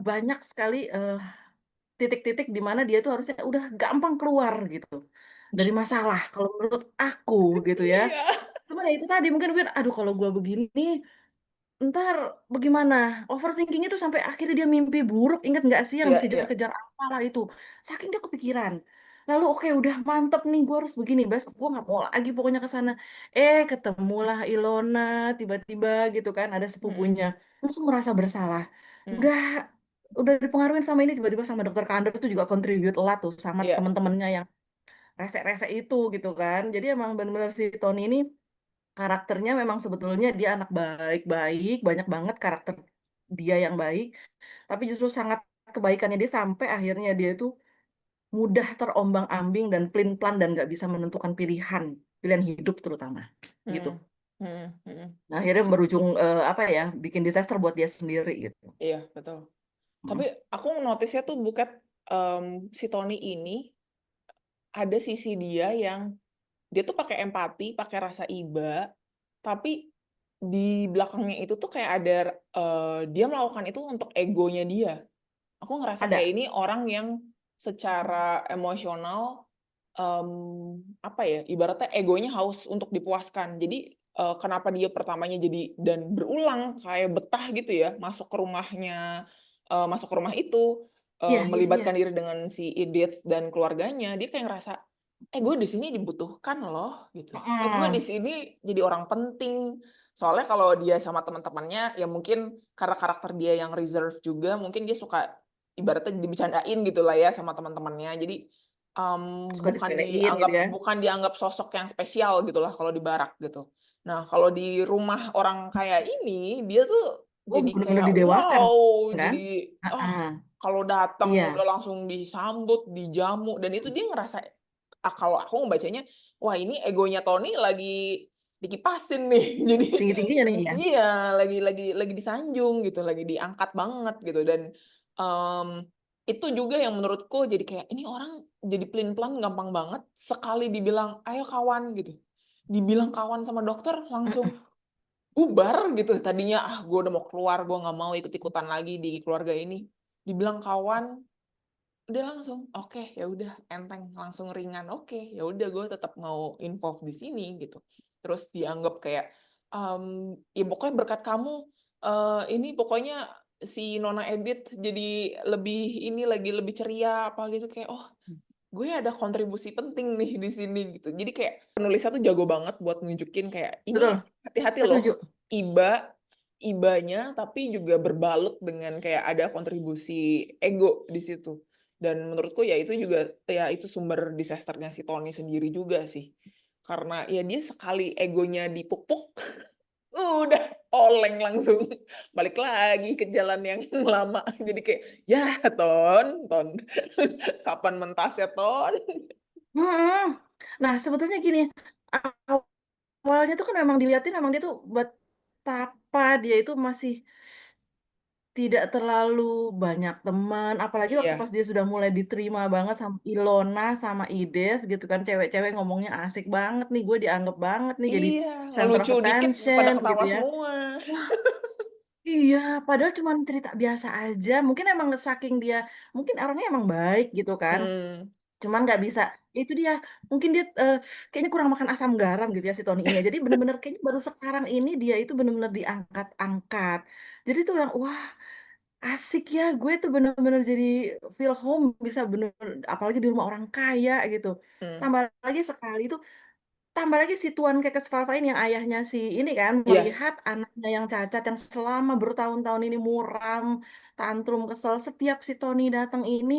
banyak sekali titik-titik di mana dia tuh harusnya udah gampang keluar gitu dari masalah kalau menurut aku gitu ya. iya, Cuman ya itu tadi mungkin mungkin aduh kalau gua begini ntar bagaimana overthinking itu sampai akhirnya dia mimpi buruk ingat nggak sih yang iya, iya. dikejar-kejar apalah itu saking dia kepikiran lalu oke udah mantep nih gua harus begini bes gua nggak mau lagi pokoknya ke sana ketemulah Ilona tiba-tiba gitu kan ada Hmm, sepupunya langsung merasa bersalah hmm, udah udah dipengaruhi sama ini tiba-tiba sama dokter Kandor itu juga contribute lah tuh sama iya. temen-temennya yang rese-rese itu gitu kan jadi emang benar-benar si Tony ini karakternya memang sebetulnya dia anak baik-baik, banyak banget karakter dia yang baik, tapi justru sangat kebaikannya dia sampai akhirnya dia itu mudah terombang-ambing dan pelin-pelan dan nggak bisa menentukan pilihan, pilihan hidup terutama, gitu. Hmm, hmm, hmm. Nah, akhirnya berujung apa ya, bikin disaster buat dia sendiri gitu. Iya, betul. Tapi Mm. aku notice-nya tuh bukan si Tony ini ada sisi dia yang dia tuh pakai empati, pakai rasa iba, tapi di belakangnya itu tuh kayak ada dia melakukan itu untuk egonya dia. Aku ngerasa kayak Ada, ini orang yang secara emosional apa ya, ibaratnya egonya haus untuk dipuaskan. Jadi, kenapa dia pertamanya jadi dan berulang kayak betah gitu ya, masuk ke rumah itu, iya, iya, iya. melibatkan diri dengan si Edith dan keluarganya, dia kayak ngerasa, gue di sini dibutuhkan loh," gitu. Gue di Mm. sini jadi orang penting." Soalnya kalau dia sama teman-temannya, ya mungkin karena karakter dia yang reserve juga, mungkin dia suka ibaratnya dibicarain gitu lah ya sama teman-temannya. Jadi, Suka disepelein gitu ya. bukan dianggap sosok yang spesial gitulah kalau di barak gitu. Nah, kalau di rumah orang kayak ini, dia tuh Oh, jadi bener-bener kayak, didewakan wow, kan? jadi, Heeh. kalau datang udah Iya, langsung disambut, dijamu, dan itu dia ngerasa kalau aku ngebacanya, wah ini egonya Tony lagi dikipasin nih. Jadi tinggi-tingginya nih ya. iya, lagi disanjung gitu, lagi diangkat banget gitu dan, mmm, itu juga yang menurutku jadi kayak, ini orang jadi pelin-pelan gampang banget, sekali dibilang, "Ayo kawan," gitu, dibilang kawan sama dokter langsung bubar gitu. Tadinya, "Ah, gue udah mau keluar, gue nggak mau ikut-ikutan lagi di keluarga ini." Dibilang kawan, udah langsung, "Oke, ya udah enteng, langsung ringan, oke, ya udah gue tetap mau involve di sini," gitu. Terus dianggap kayak, "Ya pokoknya berkat kamu, ini pokoknya si Nona Edith jadi lebih ini lagi, lebih ceria," apa gitu, kayak, "Oh, gue ada kontribusi penting nih di sini," gitu. Jadi kayak penulisnya tuh jago banget buat nunjukin kayak, Betul, ini hati-hati setuju. loh, iba ibanya tapi juga berbalut dengan kayak ada kontribusi ego di situ. Dan menurutku ya itu juga ya itu sumber disaster-nya si Tony sendiri juga sih. Karena ya dia sekali egonya dipupuk, udah oleng langsung, balik lagi ke jalan yang lama. Jadi kayak, "Yah, Ton Ton, kapan mentasnya, Ton?" Mm-mm. Nah, sebetulnya gini, awalnya tuh kan memang dilihatin memang dia tuh betapa dia itu masih tidak terlalu banyak teman, apalagi waktu Iya. pas dia sudah mulai diterima banget sama Ilona sama Ides gitu kan, cewek-cewek ngomongnya asik banget nih, gue dianggap banget nih jadi Iya, center of ngelucu dikit pada attention gitu ketawa ya. semua. Wah, iya, padahal cuma cerita biasa aja. Mungkin emang saking dia, mungkin orangnya emang baik gitu kan. Hmm. Cuman nggak bisa. Itu dia. Mungkin dia kayaknya kurang makan asam garam gitu ya si Tony ini ya. Jadi bener-bener kayaknya baru sekarang ini dia itu bener-bener diangkat-angkat. Jadi tuh yang wah asik ya. Gue tuh bener-bener jadi feel home bisa bener, apalagi di rumah orang kaya gitu. Hmm. Tambah lagi sekali itu tambah lagi si Tuan Kekes Valvain yang ayahnya si ini kan Iya. melihat anaknya yang cacat yang selama bertahun-tahun ini muram, tantrum, kesel setiap si Tony datang ini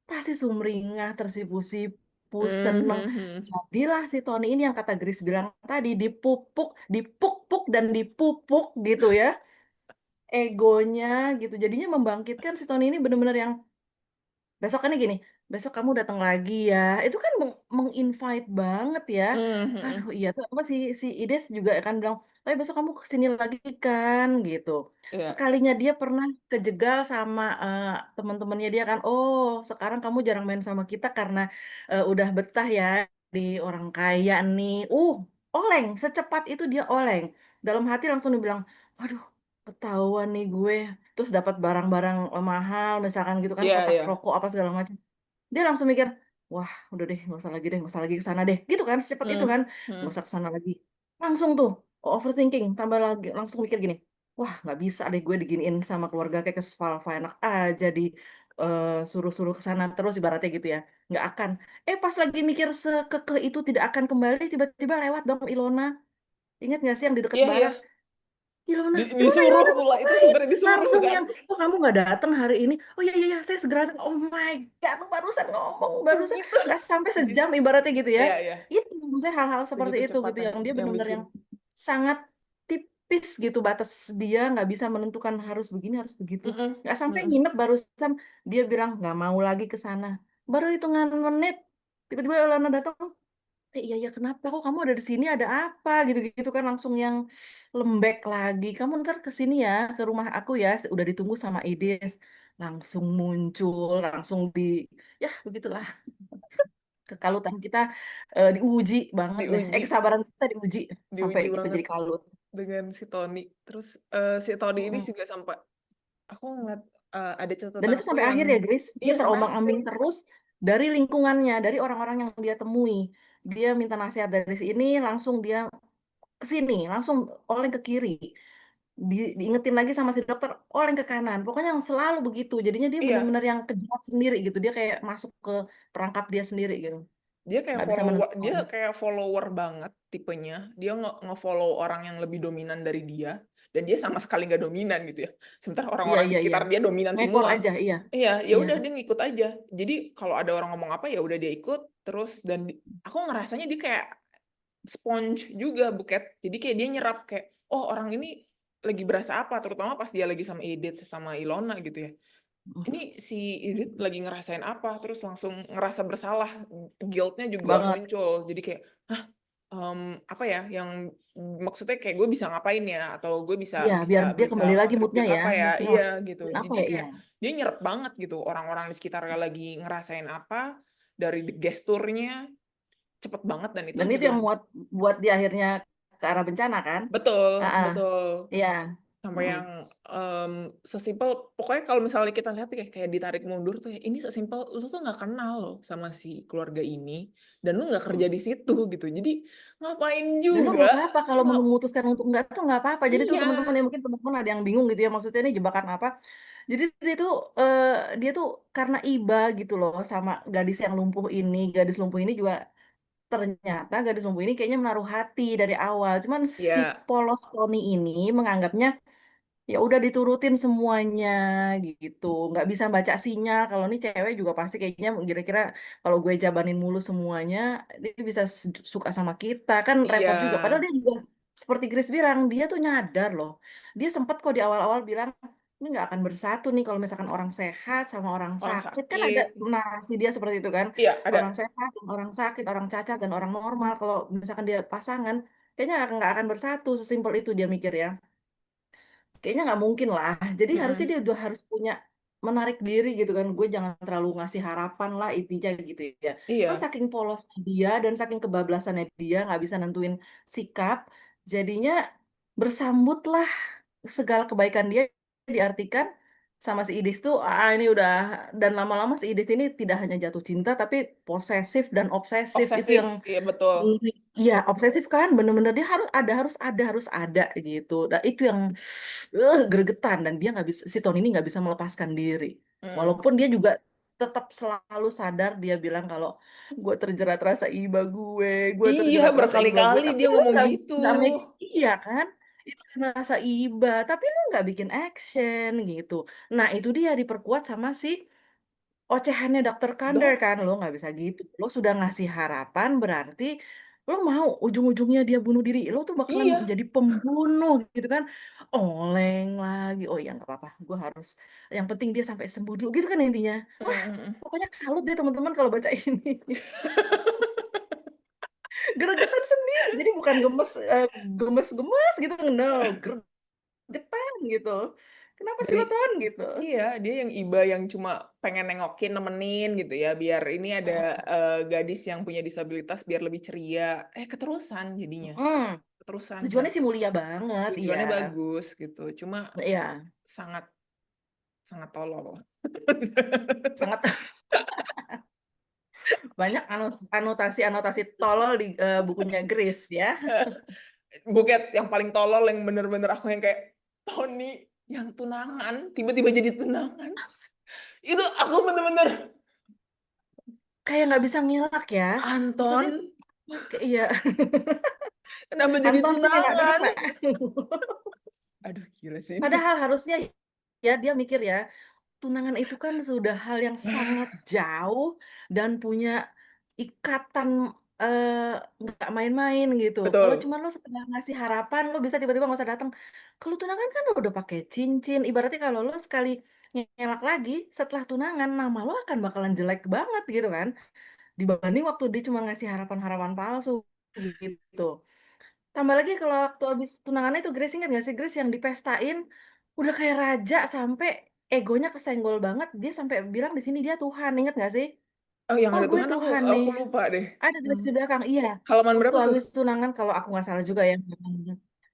pasti sumringah, tersipu-sipu, Hmm, seneng. hmm, hmm. Jadilah si Tony ini yang kata Grace bilang tadi dipupuk, dipuk-puk dan dipupuk gitu ya egonya gitu. Jadinya membangkitkan si Tony ini bener-bener yang besokannya gini, besok kamu datang lagi ya. Itu kan meng-invite banget ya. Hmm, hmm, Aduh hmm. iya tuh apa si Ides juga kan bilang, tapi besok kamu kesini lagi kan gitu. Iya. Sekalinya dia pernah kejegal sama teman-temannya dia kan, oh sekarang kamu jarang main sama kita karena udah betah ya di orang kaya nih. Oleng, secepat itu dia oleng. Dalam hati langsung dia bilang, waduh ketahuan nih gue terus dapat barang-barang mahal misalkan gitu kan Iya, kotak iya. rokok apa segala macam dia langsung mikir wah udah deh nggak usah lagi deh nggak usah lagi ke sana deh gitu kan secepat itu Hmm, kan nggak hmm. usah ke sana lagi langsung tuh overthinking tambah lagi langsung mikir gini wah nggak bisa deh gue diginiin sama keluarga kayak ke Svalva enak aja di suruh-suruh ke sana terus ibaratnya gitu ya nggak akan pas lagi mikir sekekeh itu tidak akan kembali tiba-tiba lewat dong Ilona ingat nggak sih yang di dekat Iya, iya. barak Ilona, Ilona, Disuruh Ilona mau pula itu ngapain? sebenarnya disuruh Langsung kan. yang, oh kamu nggak datang hari ini? Oh iya iya iya, saya segera datang. Oh my God, barusan ngomong, barusan Segitu. nggak sampai Segitu. sejam ibaratnya gitu ya. Iya, iya. Itu saya hal-hal seperti Segitu itu gitu cepatnya yang dia yang benar-benar bikin. yang sangat tipis gitu batas dia nggak bisa menentukan harus begini harus begitu. Mm-mm. Nggak sampai Mm-mm. nginep barusan dia bilang nggak mau lagi ke sana. Baru hitungan menit tiba-tiba Ilona datang iya iya kenapa kok kamu ada di sini ada apa gitu-gitu kan langsung yang lembek lagi kamu ntar ke sini ya ke rumah aku ya udah ditunggu sama Idis langsung muncul langsung ya begitulah kekalutan kita diuji banget deh Diuji. kesabaran kita diuji sampai Diuji kita banget jadi kalut. dengan si Tony. Terus si Tony ini Mm-mm. juga sampai aku ngeliat ada Dan catatan itu aku sampai yang akhir ya Grace dia iya sampai akhir. terombang-ambing terus dari lingkungannya dari orang-orang yang dia temui dia minta nasihat dari sini langsung dia ke sini langsung oleng ke kiri diingetin lagi sama si dokter oleng ke kanan pokoknya yang selalu begitu jadinya dia Iya, benar-benar yang kejebak sendiri gitu dia kayak masuk ke perangkap dia sendiri gitu nggak bisa dia menentukan. kayak follower banget tipenya. Dia nge-follow orang yang lebih dominan dari dia dan dia sama sekali nggak dominan gitu ya. Sementara Iya orang-orang di iya iya sekitar dia dominan ngekor semua. aja iya Iya, ya iya udah dia ngikut aja. Jadi kalau ada orang ngomong apa ya udah dia ikut terus dan aku ngerasanya dia kayak sponge juga Buket. Jadi kayak dia nyerap kayak oh orang ini lagi berasa apa terutama pas dia lagi sama Edith sama Ilona gitu ya. Ini si Edith lagi ngerasain apa terus langsung ngerasa bersalah, guilt-nya juga banget muncul. Jadi kayak apa ya yang maksudnya kayak gue bisa ngapain ya atau gue bisa iya bisa biar dia bisa kembali lagi moodnya contribute ya apa ya mesti iya gitu ngelakuin apa jadi ya iya kayak dia nyerap banget gitu orang-orang di sekitarnya lagi ngerasain apa dari gesturnya cepet banget dan itu dan itu juga yang buat dia akhirnya ke arah bencana kan. betul Ah ah. betul Iya. sampai Mm-mm. yang sesimpel pokoknya kalau misalnya kita lihat kayak ditarik mundur tuh ya, ini sesimpel lu tuh nggak kenal loh sama si keluarga ini dan lu nggak kerja Mm. di situ gitu jadi ngapain Dan lu juga nggak apa-apa kalau nggak memutuskan untuk nggak tuh nggak apa-apa. Jadi tuh iya teman-teman ya mungkin teman-teman ada yang bingung gitu ya maksudnya ini jebakan apa. Jadi eh, dia tuh karena iba gitu loh sama gadis yang lumpuh ini, gadis lumpuh ini juga ternyata gadis lumpuh ini kayaknya menaruh hati dari awal. Cuman si ya polos Tony ini menganggapnya ya udah diturutin semuanya gitu nggak bisa baca sinyal kalau nih cewek juga pasti kayaknya kira-kira kalau gue jabanin mulu semuanya dia bisa suka sama kita kan iya repot juga padahal dia juga seperti Grace bilang dia tuh nyadar loh dia sempat kok di awal-awal bilang ini nggak akan bersatu nih kalau misalkan orang sehat sama orang orang sakit kan ada sakit narasi dia seperti itu kan iya ada orang sehat orang sakit orang cacat dan orang normal kalau misalkan dia pasangan kayaknya nggak akan bersatu sesimpel itu dia mikir ya kayaknya nggak mungkin lah. Jadi harusnya Mm-mm. dia udah harus punya menarik diri gitu kan. Gue jangan terlalu ngasih harapan lah intinya gitu ya. Kan Iya, saking polosnya dia dan saking kebablasannya dia nggak bisa nentuin sikap, jadinya bersambutlah segala kebaikan dia diartikan sama si Idis tuh ini udah, dan lama-lama si Idis ini tidak hanya jatuh cinta tapi posesif dan obsesif itu obsesif. yang Iya, betul. iya obsesif kan bener-bener dia harus ada gitu. Dan itu yang gregetan dan dia nggak bisa, si Tony ini nggak bisa melepaskan diri Mm. walaupun dia juga tetap selalu sadar, dia bilang kalau gue terjerat rasa iba, gue Iya, terjerat rasa iba gue, berkali-kali tapi dia lu ngomong gitu. nggak make, iya kan, itu karena rasa iba tapi lu nggak bikin action gitu. Nah itu dia diperkuat sama si ocehannya Dokter Kander Dok, kan, lo nggak bisa gitu, lo sudah ngasih harapan berarti lo mau ujung-ujungnya dia bunuh diri, lo tuh bakalan iya. jadi pembunuh gitu kan. Oleng lagi, oh ya nggak apa-apa, gue harus, yang penting dia sampai sembuh dulu gitu kan intinya. Wah Mm-mm. pokoknya kalut deh teman-teman kalau baca ini. Gregetan sendiri, jadi bukan gemes-gemes gitu, no, gregetan gitu. Kenapa sih Dari lo ton gitu. Iya, dia yang iba yang cuma pengen nengokin, nemenin gitu ya, biar ini ada Mm-mm. gadis yang punya disabilitas biar lebih ceria. Keterusan jadinya, Mm. keterusan. Nah, Tujuannya sih mulia banget, iya. tujuannya bagus gitu, cuma Iya, sangat sangat tolol. sangat banyak anotasi-anotasi tolol di bukunya Grace ya. Buket yang paling tolol yang bener-bener aku yang kayak Tony yang tunangan tiba-tiba jadi tunangan. Itu aku bener-bener Kayak nggak bisa ngelak ya. Anton, Maksudnya, iya, kenapa jadi Anton sih yang nggak tunangan? kena. Aduh, gila sih ini. Padahal harusnya ya dia mikir ya, tunangan itu kan sudah hal yang sangat jauh dan punya ikatan eh, nggak main-main gitu. Kalau Betul. cuma lo sekedar ngasih harapan, lo bisa tiba-tiba nggak usah datang. Kalau tunangan kan lo udah pakai cincin. Ibaratnya kalau lo sekali ngelak lagi setelah tunangan, nama lo akan bakalan jelek banget gitu kan. Dibanding waktu dia cuma ngasih harapan-harapan palsu gitu. Tambah lagi kalau waktu habis tunangan itu Grace, ingat gak sih Grace yang dipestain udah kayak raja sampai egonya kesenggol banget, dia sampai bilang di sini dia Tuhan, ingat gak sih? Oh, yang Oh ada gue Tuhan aku Tuhan nih. aku lupa deh. Ada Hmm. Grace di belakang, iya. Halaman Waktu berapa tuh? habis tunangan kalau aku nggak salah juga ya.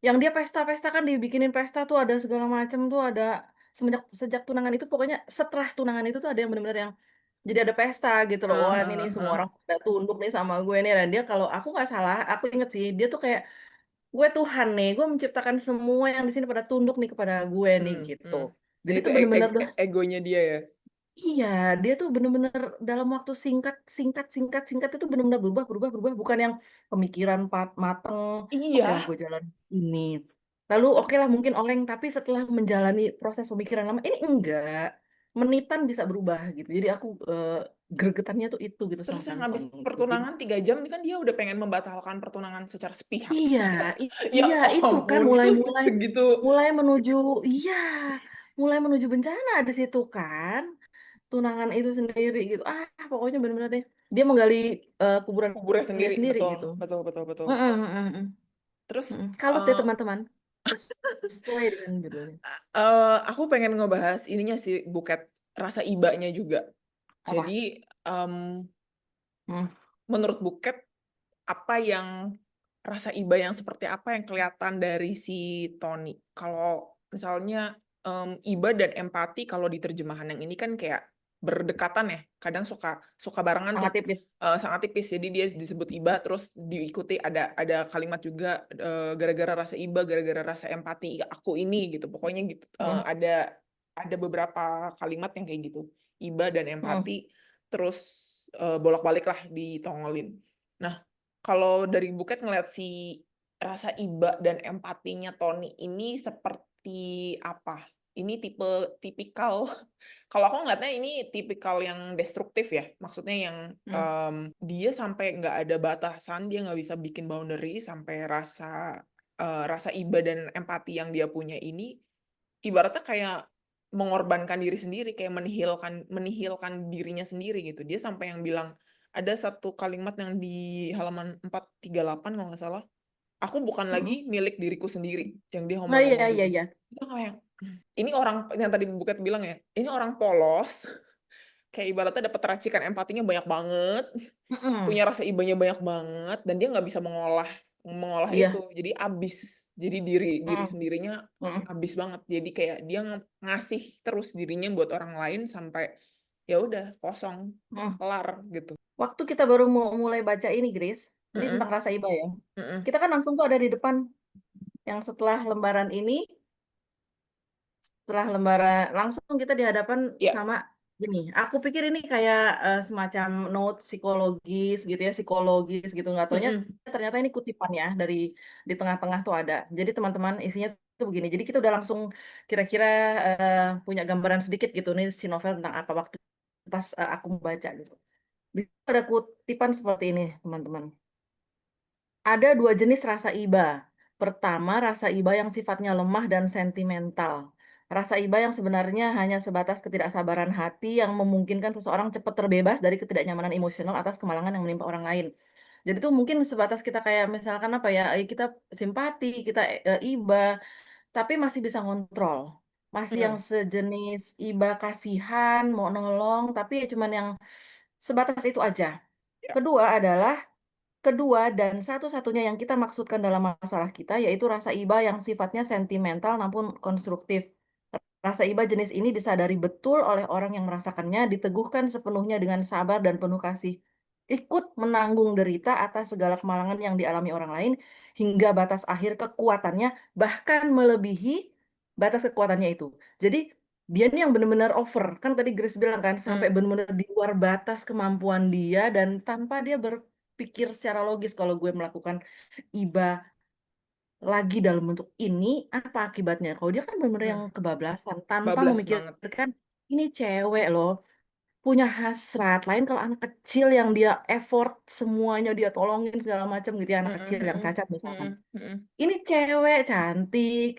Yang dia pesta-pesta kan dibikinin pesta tuh ada segala macem tuh ada, sejak sejak tunangan itu pokoknya setelah tunangan itu tuh ada yang benar-benar yang jadi ada pesta gitu loh. Wah ini nih semua orang udah tunduk nih sama gue nih, dan dia kalau aku nggak salah aku inget sih dia tuh kayak gue Tuhan nih, gue menciptakan semua yang di sini pada tunduk nih kepada gue nih Hmm, gitu. hmm. Jadi Itu tuh bener-bener egonya dia ya. iya, dia tuh bener-bener dalam waktu singkat, singkat itu bener-bener berubah, bukan yang pemikiran mateng. Oke lah, Iya, gue jalan ini. Lalu oke lah mungkin oleng, tapi setelah menjalani proses pemikiran lama, ini enggak. Menitan bisa berubah gitu. Jadi aku gregetannya tuh itu gitu terus sama yang Anton habis gitu. Jadi pertunangan 3 jam ini kan dia udah pengen membatalkan pertunangan secara sepihak. iya, Ya iya itu kan ampun, itu mulai-mulai segitu. mulai menuju, iya, mulai menuju bencana di situ kan. Tunangan itu sendiri gitu. Pokoknya bener-bener deh. Dia menggali Kuburnya kuburannya sendiri, sendiri betul, gitu. betul, betul, betul. Mm-mm, mm-mm, Terus mm-mm. Kalut deh eh, teman-teman. Sesuai dengan judulnya. aku pengen ngebahas ininya sih, Buket, rasa ibanya juga. Jadi, Apa? em, Hmm, menurut Buket, apa yang rasa iba yang seperti apa yang kelihatan dari si Tony? Kalau misalnya iba dan empati kalau di terjemahan yang ini kan kayak berdekatan ya, kadang suka suka barengan tuh. sangat tipis. Sangat tipis, jadi dia disebut iba terus diikuti ada kalimat juga gara-gara rasa iba, gara-gara rasa empati aku ini gitu, pokoknya gitu. Hmm, Ada beberapa kalimat yang kayak gitu, iba dan hmm, empati, terus bolak-balik lah ditongolin. Nah, kalau dari Buket ngeliat si rasa iba dan empatinya Tony ini seperti apa? Ini tipikal, kalau aku ngeliatnya ini tipikal yang destruktif ya. Maksudnya yang hmm, dia sampai nggak ada batasan, dia nggak bisa bikin boundary sampai rasa iba dan empati yang dia punya ini ibaratnya kayak mengorbankan diri sendiri, kayak menihilkan menihilkan dirinya sendiri gitu. Dia sampai yang bilang, ada satu kalimat yang di halaman 438 kalau nggak salah, aku bukan Mm-mm. lagi milik diriku sendiri, yang dia Nah, iya, ngomong iya, gitu. iya. Itu kayak, ini orang yang tadi Buket bilang ya, ini orang polos, kayak ibaratnya dapat racikan empatinya banyak banget, punya Mm-mm. rasa ibanya banyak banget, dan dia nggak bisa mengolah mengolah itu. Iya. Jadi abis. Jadi diri Mm-mm. sendirinya Mm-mm. abis banget. Jadi kayak dia ngasih terus dirinya buat orang lain sampai ya udah kosong, Mm. kelar gitu. Waktu kita baru mau mulai baca ini, Grace, ini tentang Mm-mm, rasa iba ya. mm-mm. Kita kan langsung tuh ada di depan yang setelah lembaran ini, setelah lembaran langsung kita dihadapan Ya, sama gini. Aku pikir ini kayak semacam note psikologis gitu ya, psikologis gitu. Nggak taunya mm-mm, ternyata ini kutipan ya dari di tengah-tengah tuh ada. Jadi teman-teman isinya tuh begini. Jadi kita udah langsung kira-kira punya gambaran sedikit gitu nih si novel tentang apa waktu pas aku membaca gitu. Di situ ada kutipan seperti ini, teman-teman. Ada dua jenis rasa iba. Pertama, rasa iba yang sifatnya lemah dan sentimental. Rasa iba yang sebenarnya hanya sebatas ketidaksabaran hati yang memungkinkan seseorang cepat terbebas dari ketidaknyamanan emosional atas kemalangan yang menimpa orang lain. Jadi itu mungkin sebatas kita kayak misalkan apa ya, kita simpati, kita iba, tapi masih bisa ngontrol. Masih yang mm, sejenis iba kasihan, mau nolong, tapi ya cuman yang sebatas itu aja. ya, Kedua dan satu-satunya yang kita maksudkan dalam masalah kita yaitu rasa iba yang sifatnya sentimental namun konstruktif. Rasa iba jenis ini disadari betul oleh orang yang merasakannya, diteguhkan sepenuhnya dengan sabar dan penuh kasih. Ikut menanggung derita atas segala kemalangan yang dialami orang lain hingga batas akhir kekuatannya, bahkan melebihi batas kekuatannya itu. Jadi dia ini yang benar-benar over. Kan tadi Grace bilang kan, sampai mm, benar-benar di luar batas kemampuan dia dan tanpa dia berpikir secara logis kalau gue melakukan iba lagi dalam bentuk ini apa akibatnya? Kalau dia kan benar-benar yang mm. kebablasan tanpa Bablas banget. memikirkan ini cewek loh punya hasrat. Lain kalau anak kecil yang dia effort semuanya dia tolongin segala macam gitu ya anak Mm, kecil yang mm, cacat misalkan. mm, mm, Ini cewek cantik,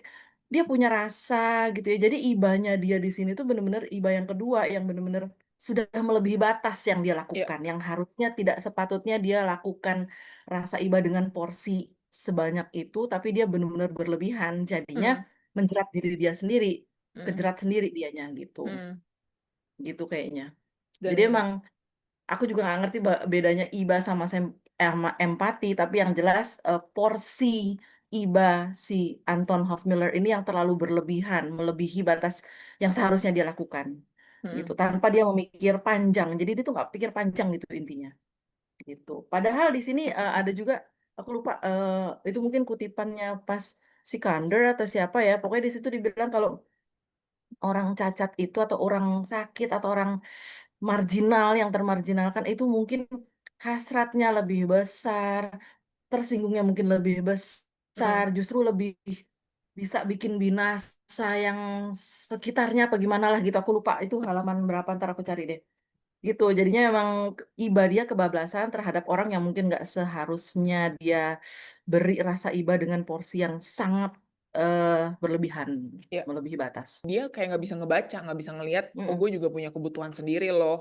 dia punya rasa gitu ya. Jadi ibanya dia di sini tuh benar-benar iba yang kedua yang benar-benar sudah melebihi batas yang dia ya, lakukan, yang harusnya tidak sepatutnya dia lakukan rasa iba dengan porsi sebanyak itu, tapi dia benar-benar berlebihan, jadinya mm, menjerat diri dia sendiri, mm, kejerat sendiri dianya gitu, mm. gitu kayaknya. Jadi Dan emang aku juga nggak ngerti bedanya iba sama sama empati, tapi yang jelas porsi iba si Anton Hofmiller ini yang terlalu berlebihan, melebihi batas yang seharusnya dia lakukan, gitu, mm, tanpa dia memikir panjang. Jadi dia tuh nggak pikir panjang gitu intinya, gitu. Padahal di sini ada juga, aku lupa itu mungkin kutipannya pas si Kander atau siapa ya, pokoknya di situ dibilang kalau orang cacat itu atau orang sakit atau orang marginal yang termarginalkan itu mungkin hasratnya lebih besar, tersinggungnya mungkin lebih besar, mm, justru lebih bisa bikin binasa yang sekitarnya apa gimana lah gitu. Aku lupa itu halaman berapa ntar aku cari deh. Gitu. Jadinya memang iba dia kebablasan terhadap orang yang mungkin nggak seharusnya dia beri rasa iba dengan porsi yang sangat berlebihan, ya, melebihi batas. dia kayak nggak bisa ngebaca, nggak bisa ngelihat, oh Mm-mm. gue juga punya kebutuhan sendiri loh,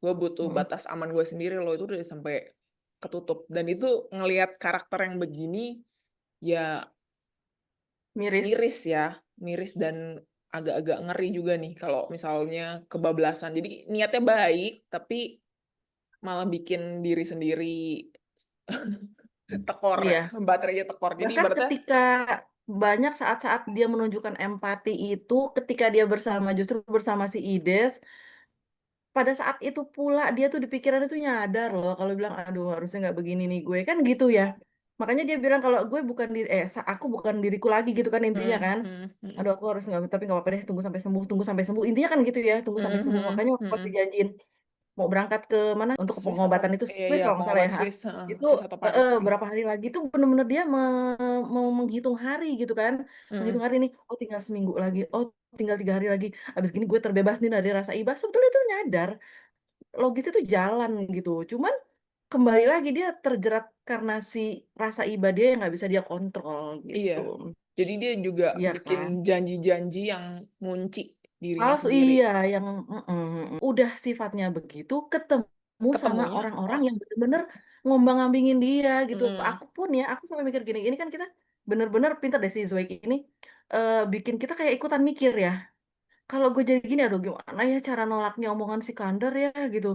gue butuh Mm-mm. batas aman gue sendiri loh, itu udah sampai ketutup. Dan itu ngelihat karakter yang begini, ya Miris. miris ya, miris dan agak-agak ngeri juga nih kalau misalnya kebablasan. Jadi niatnya baik, tapi malah bikin diri sendiri tekor ya, Iya. baterainya tekor. Jadi Bahkan ibaratnya, ketika banyak saat-saat dia menunjukkan empati itu, ketika dia bersama, justru bersama si Ides, pada saat itu pula dia tuh di pikiran itu nyadar loh, kalau bilang, aduh harusnya nggak begini nih gue, kan gitu ya. Makanya dia bilang kalau gue bukan diri, aku bukan diriku lagi gitu kan intinya hmm, kan. hmm, hmm, Aduh aku harus nggak, tapi nggak apa-apa deh, tunggu sampai sembuh. Intinya kan gitu ya, tunggu sampai hmm, sembuh. hmm, Makanya pas hmm. dijanjiin mau berangkat ke mana untuk Swiss apa? pengobatan itu Iya, Swiss iya, kalau nggak salah pengobatan ya. Ha? Swiss, heeh, Itu Swiss atau Paris. berapa hari lagi tuh bener-bener dia mau menghitung hari gitu kan, menghitung Hmm, hari nih, oh tinggal seminggu lagi, oh tinggal 3 hari lagi, abis gini gue terbebas nih dari rasa iba. Sebetulnya itu nyadar, logis itu jalan gitu, cuman kembali lagi dia terjerat karena si rasa iba dia yang nggak bisa dia kontrol iya. gitu, Jadi dia juga iya bikin kan. janji-janji yang ngunci dirinya Palsu sendiri. iya udah sifatnya begitu ketemu sama Ketemunya, orang-orang oh, yang bener-bener ngombang-ambingin dia gitu. Mm-mm. Aku pun ya, aku sampai mikir gini, ini kan kita bener-bener pintar deh si Zoe ini, bikin kita kayak ikutan mikir ya. Kalau gue jadi gini, aduh gimana ya cara nolaknya omongan si Kandar ya gitu.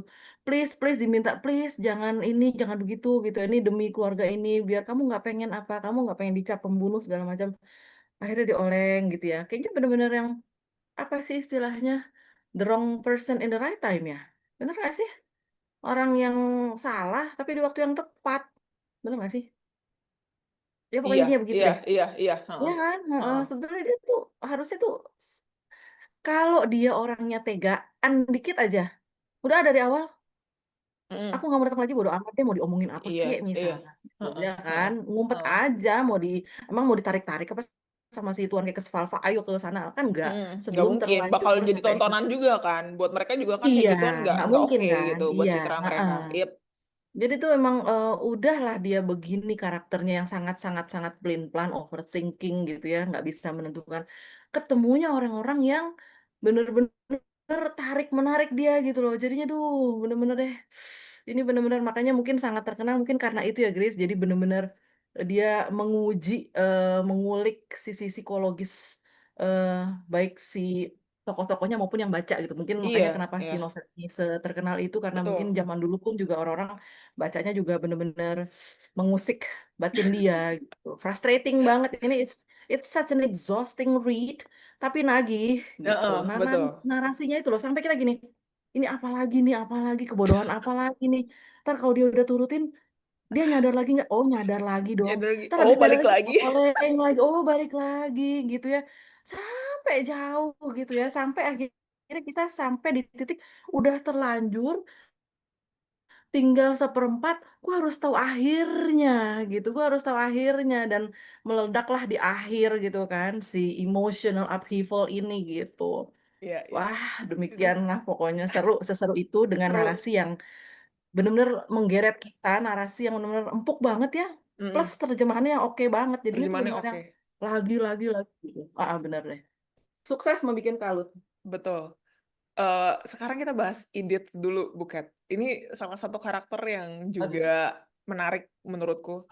Please, please diminta, please jangan ini, jangan begitu gitu. Ini demi keluarga ini, biar kamu nggak pengen apa, kamu nggak pengen dicap pembunuh segala macam. Akhirnya dioleng gitu ya. Kayaknya bener-bener yang apa sih istilahnya, the wrong person in the right time ya. Bener gak sih? Orang yang salah tapi di waktu yang tepat. Bener gak sih? Ya pokoknya Iya, intinya begitu iya, deh. iya, iya. Ya Heeh. kan? Heeh. Heeh. Sebenarnya dia tuh harusnya tuh kalau dia orangnya tegaan dikit aja. Udah dari awal, aku Mm-mm. nggak mau datang lagi bodo amat deh mau diomongin apa Iya, kek iya. misalnya. Gitu, Heeh, ya heeh, kan? Ngumpet heeh. aja emang mau ditarik-tarik apa sama si Tuan kayak ke Svalva, ayo ke sana kan enggak. Mm, nggak Sebelum mungkin bakal terlanjur jadi sampai tontonan situ. juga kan buat mereka juga kan kayak Iya, gituan nggak nggak nggak mungkin oke kan? gitu buat Iya, citra heeh. mereka. Yep. Jadi tuh emang udahlah dia begini karakternya yang sangat sangat sangat pelin-pelan, overthinking gitu ya, nggak bisa menentukan. Ketemunya orang-orang yang bener-bener tarik menarik dia gitu loh. Jadinya duh bener-bener deh. Ini bener-bener makanya mungkin sangat terkenal mungkin karena itu ya Grace. Jadi bener-bener dia menguji, mengulik sisi psikologis, eh, baik si tokoh-tokohnya maupun yang baca gitu. Mungkin makanya Iya, kenapa si iya, novel ini terkenal itu karena mungkin betul. zaman dulu pun juga orang-orang bacanya juga bener-bener mengusik batin dia gitu. Frustrating banget. Ini it's such an exhausting read, tapi nagih gitu. Heeh, betul. Narasinya itu loh sampai kita gini. Ini apa lagi nih, apa lagi kebodohan apa lagi nih. Ntar kalau dia udah turutin, dia nyadar lagi nggak? Oh nyadar lagi Ya dong. dari Ntar oh habis nyadar balik lagi, lagi. oleng lagi. Oh balik lagi gitu ya. Sampai jauh gitu ya. Sampai akhirnya kita sampai di titik udah terlanjur tinggal seperempat, gua harus tahu akhirnya gitu, gua harus tahu akhirnya dan meledaklah di akhir gitu kan si emotional upheaval ini gitu. Iya, iya. Wah, Itu demikianlah pokoknya seru seseru itu dengan narasi seru. yang benar-benar menggeret kita, narasi yang benar-benar empuk banget ya. Plus Mm-mm. terjemahannya yang oke banget, jadinya tuh Terjemahannya benar-benar yang oke. lagi gitu. Benar deh. Sukses membuat kalut. Betul. Sekarang kita bahas Edith dulu, Buket. Ini salah satu karakter yang Oke. juga menarik menurutku.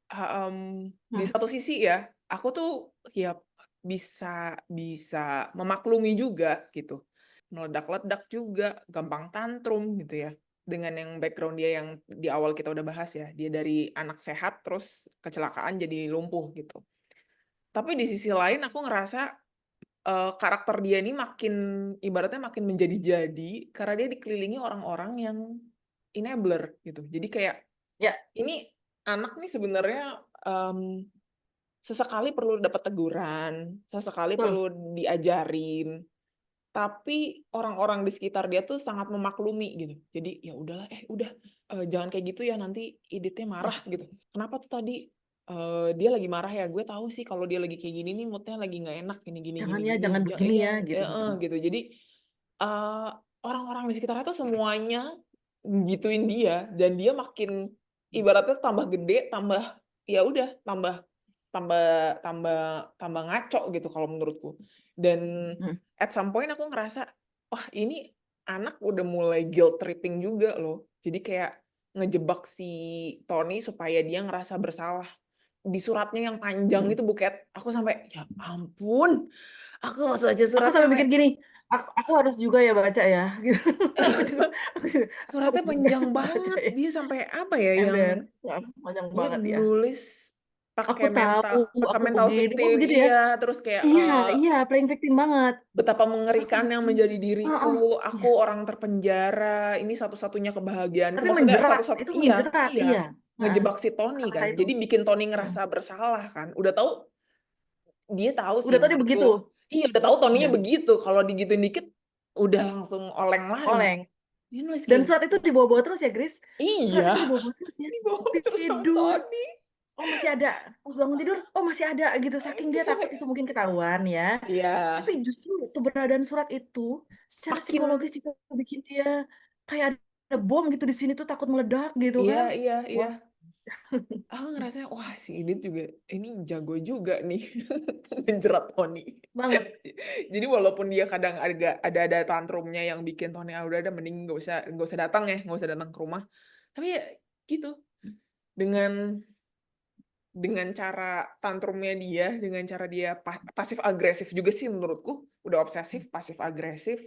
Di Hmm. satu sisi ya, aku tuh ya bisa bisa memaklumi juga gitu. Meledak-ledak juga, gampang tantrum gitu ya. Dengan yang background dia yang di awal kita udah bahas ya, dia dari anak sehat terus kecelakaan jadi lumpuh gitu. Tapi di sisi lain aku ngerasa karakter dia ini makin ibaratnya makin menjadi-jadi karena dia dikelilingi orang-orang yang enabler gitu. Jadi kayak Ya, ini anak nih sebenarnya sesekali perlu dapat teguran, sesekali betul. perlu diajarin, tapi orang-orang di sekitar dia tuh sangat memaklumi gitu. Jadi ya udahlah, udah jangan kayak gitu ya nanti Iditnya Hmm. marah gitu. Kenapa tuh tadi dia lagi marah ya? Gue tahu sih kalau dia lagi kayak gini nih moodnya lagi nggak enak gini gini Jangan gini ya, gini. jangan begini Iya, ya gitu. gitu. Jadi eh, orang-orang di sekitarnya tuh semuanya gituin dia dan dia makin ibaratnya tambah gede, tambah ya udah tambah tambah tambah tambah ngaco gitu kalau menurutku. Dan Hmm. at some point aku ngerasa, wah ini anak udah mulai guilt tripping juga loh. Jadi kayak ngejebak si Tony supaya dia ngerasa bersalah. Di suratnya yang panjang Hmm. itu Buket, aku sampai, ya ampun, aku pas baca Aku suratnya sampai sampai, mikir gini, aku harus juga ya baca ya. Gitu. Aku suratnya harus juga panjang baca banget. ya. Dia sampai apa ya And yang then, wah, panjang dia banget ya. nulis Aku tahu, pakai aku mental begini, oh victim, begitu ya. iya, terus kayak Iya, iya, playing victim banget. betapa Aku mengerikan yang begini. menjadi Oh, oh. diriku, aku Iya. orang terpenjara, ini satu-satunya kebahagiaanku. Tapi Maksudnya menjerat, satu-satu, itu iya, menjerat, iya. iya, Heeh. ngejebak si Tony Kata-kata kan. itu. Jadi bikin Tony Hmm. ngerasa bersalah kan. Udah tahu, dia tahu sih Udah tadi begitu. menurutku. Iya, udah tahu Tonynya Iya, begitu. Kalau digituin dikit, udah langsung oleng lagi. oleng. Dia nulis Dan kayak surat itu gitu. dibawa-bawa terus ya, Grace. Surat Iya, itu dibawa-bawa terus ya. dibawa terus sama Tidur. Tony. Oh masih ada. Pas bangun tidur, oh masih ada gitu. Saking dia takut Sampai, itu mungkin ketahuan ya. iya, Tapi justru keberadaan surat itu secara makin, psikologis juga bikin dia kayak ada bom gitu di sini tuh takut meledak gitu iya, kan. iya, iya. Wah, Aku ngerasa, wah si Idit juga, ini jago juga nih menjerat Tony. banget. Jadi walaupun dia kadang agak ada tantrumnya yang bikin Tony, udah ada mending nggak usah datang ya, nggak usah datang ke rumah. Tapi ya gitu. dengan cara tantrumnya dia, dengan cara dia pasif agresif juga sih menurutku, udah obsesif, pasif agresif,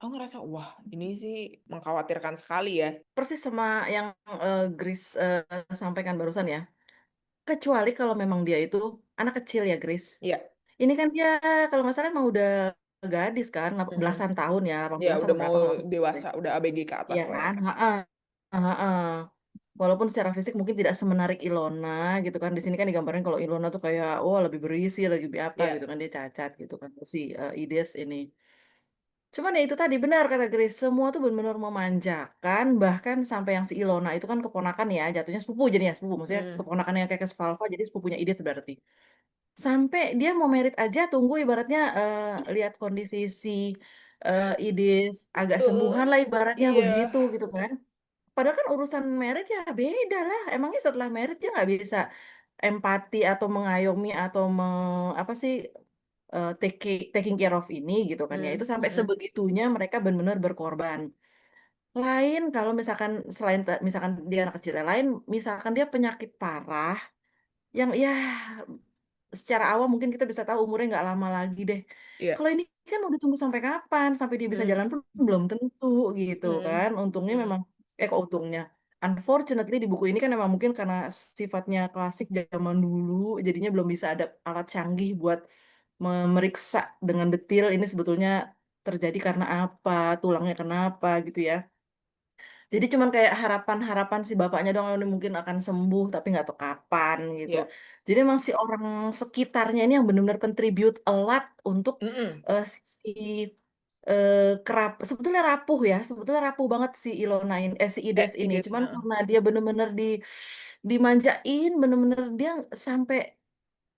aku ngerasa, wah ini sih mengkhawatirkan sekali ya. Persis sama yang Grace sampaikan barusan ya. Kecuali kalau memang dia itu anak kecil ya, Grace. Iya, Ini kan dia kalau nggak salah emang udah gadis kan, mhm. belasan tahun ya, Ya 18 udah atau mau berapa nggak tahu deh. dewasa, udah ABG ke Iya atas lah ya. kan? Heeh. Heeh. Walaupun secara fisik mungkin tidak semenarik Ilona gitu kan. Di sini kan digambarkan kalau Ilona tuh kayak oh lebih berisi, lebih apa Iya, gitu kan dia cacat gitu kan. Si Edith ini. Cuman ya itu tadi benar kata Grace, semua tuh benar-benar memanjakan, bahkan sampai yang si Ilona itu kan keponakan ya, jatuhnya sepupu jadi ya sepupu, maksudnya mhm, keponakannya kayak Svalva jadi sepupunya Edith berarti. Sampai dia mau merit aja tunggu ibaratnya lihat kondisi si Edith agak sembuhan betul, lah ibaratnya iya, begitu gitu kan. Padahal kan urusan merit ya beda lah. Emangnya setelah merit dia nggak bisa empati atau mengayomi atau apa sih taking care of ini gitu kan ya. Itu sampai mhm, sebegitunya mereka benar-benar berkorban. Lain kalau misalkan selain misalkan dia anak kecil yang lain, misalkan dia penyakit parah yang ya secara awam mungkin kita bisa tahu umurnya nggak lama lagi deh. iya, Kalau ini kan mau ditunggu sampai kapan? Sampai dia bisa jalan mhm, pun belum tentu gitu mhm, kan. Untungnya mhm, memang, kok untungnya. Unfortunately di buku ini kan memang mungkin karena sifatnya klasik zaman dulu, jadinya belum bisa ada alat canggih buat memeriksa dengan detail ini sebetulnya terjadi karena apa, tulangnya kenapa gitu ya. Jadi cuman kayak harapan-harapan si bapaknya doang yang mungkin akan sembuh tapi nggak tahu kapan gitu. iya, Jadi emang si orang sekitarnya ini yang benar-benar contribute a lot untuk mhm, si sebetulnya rapuh ya, sebetulnya rapuh banget si Ilona ini, si Edith ini. Edith, Cuman heeh, karena dia benar-benar dimanjain, benar-benar dia sampai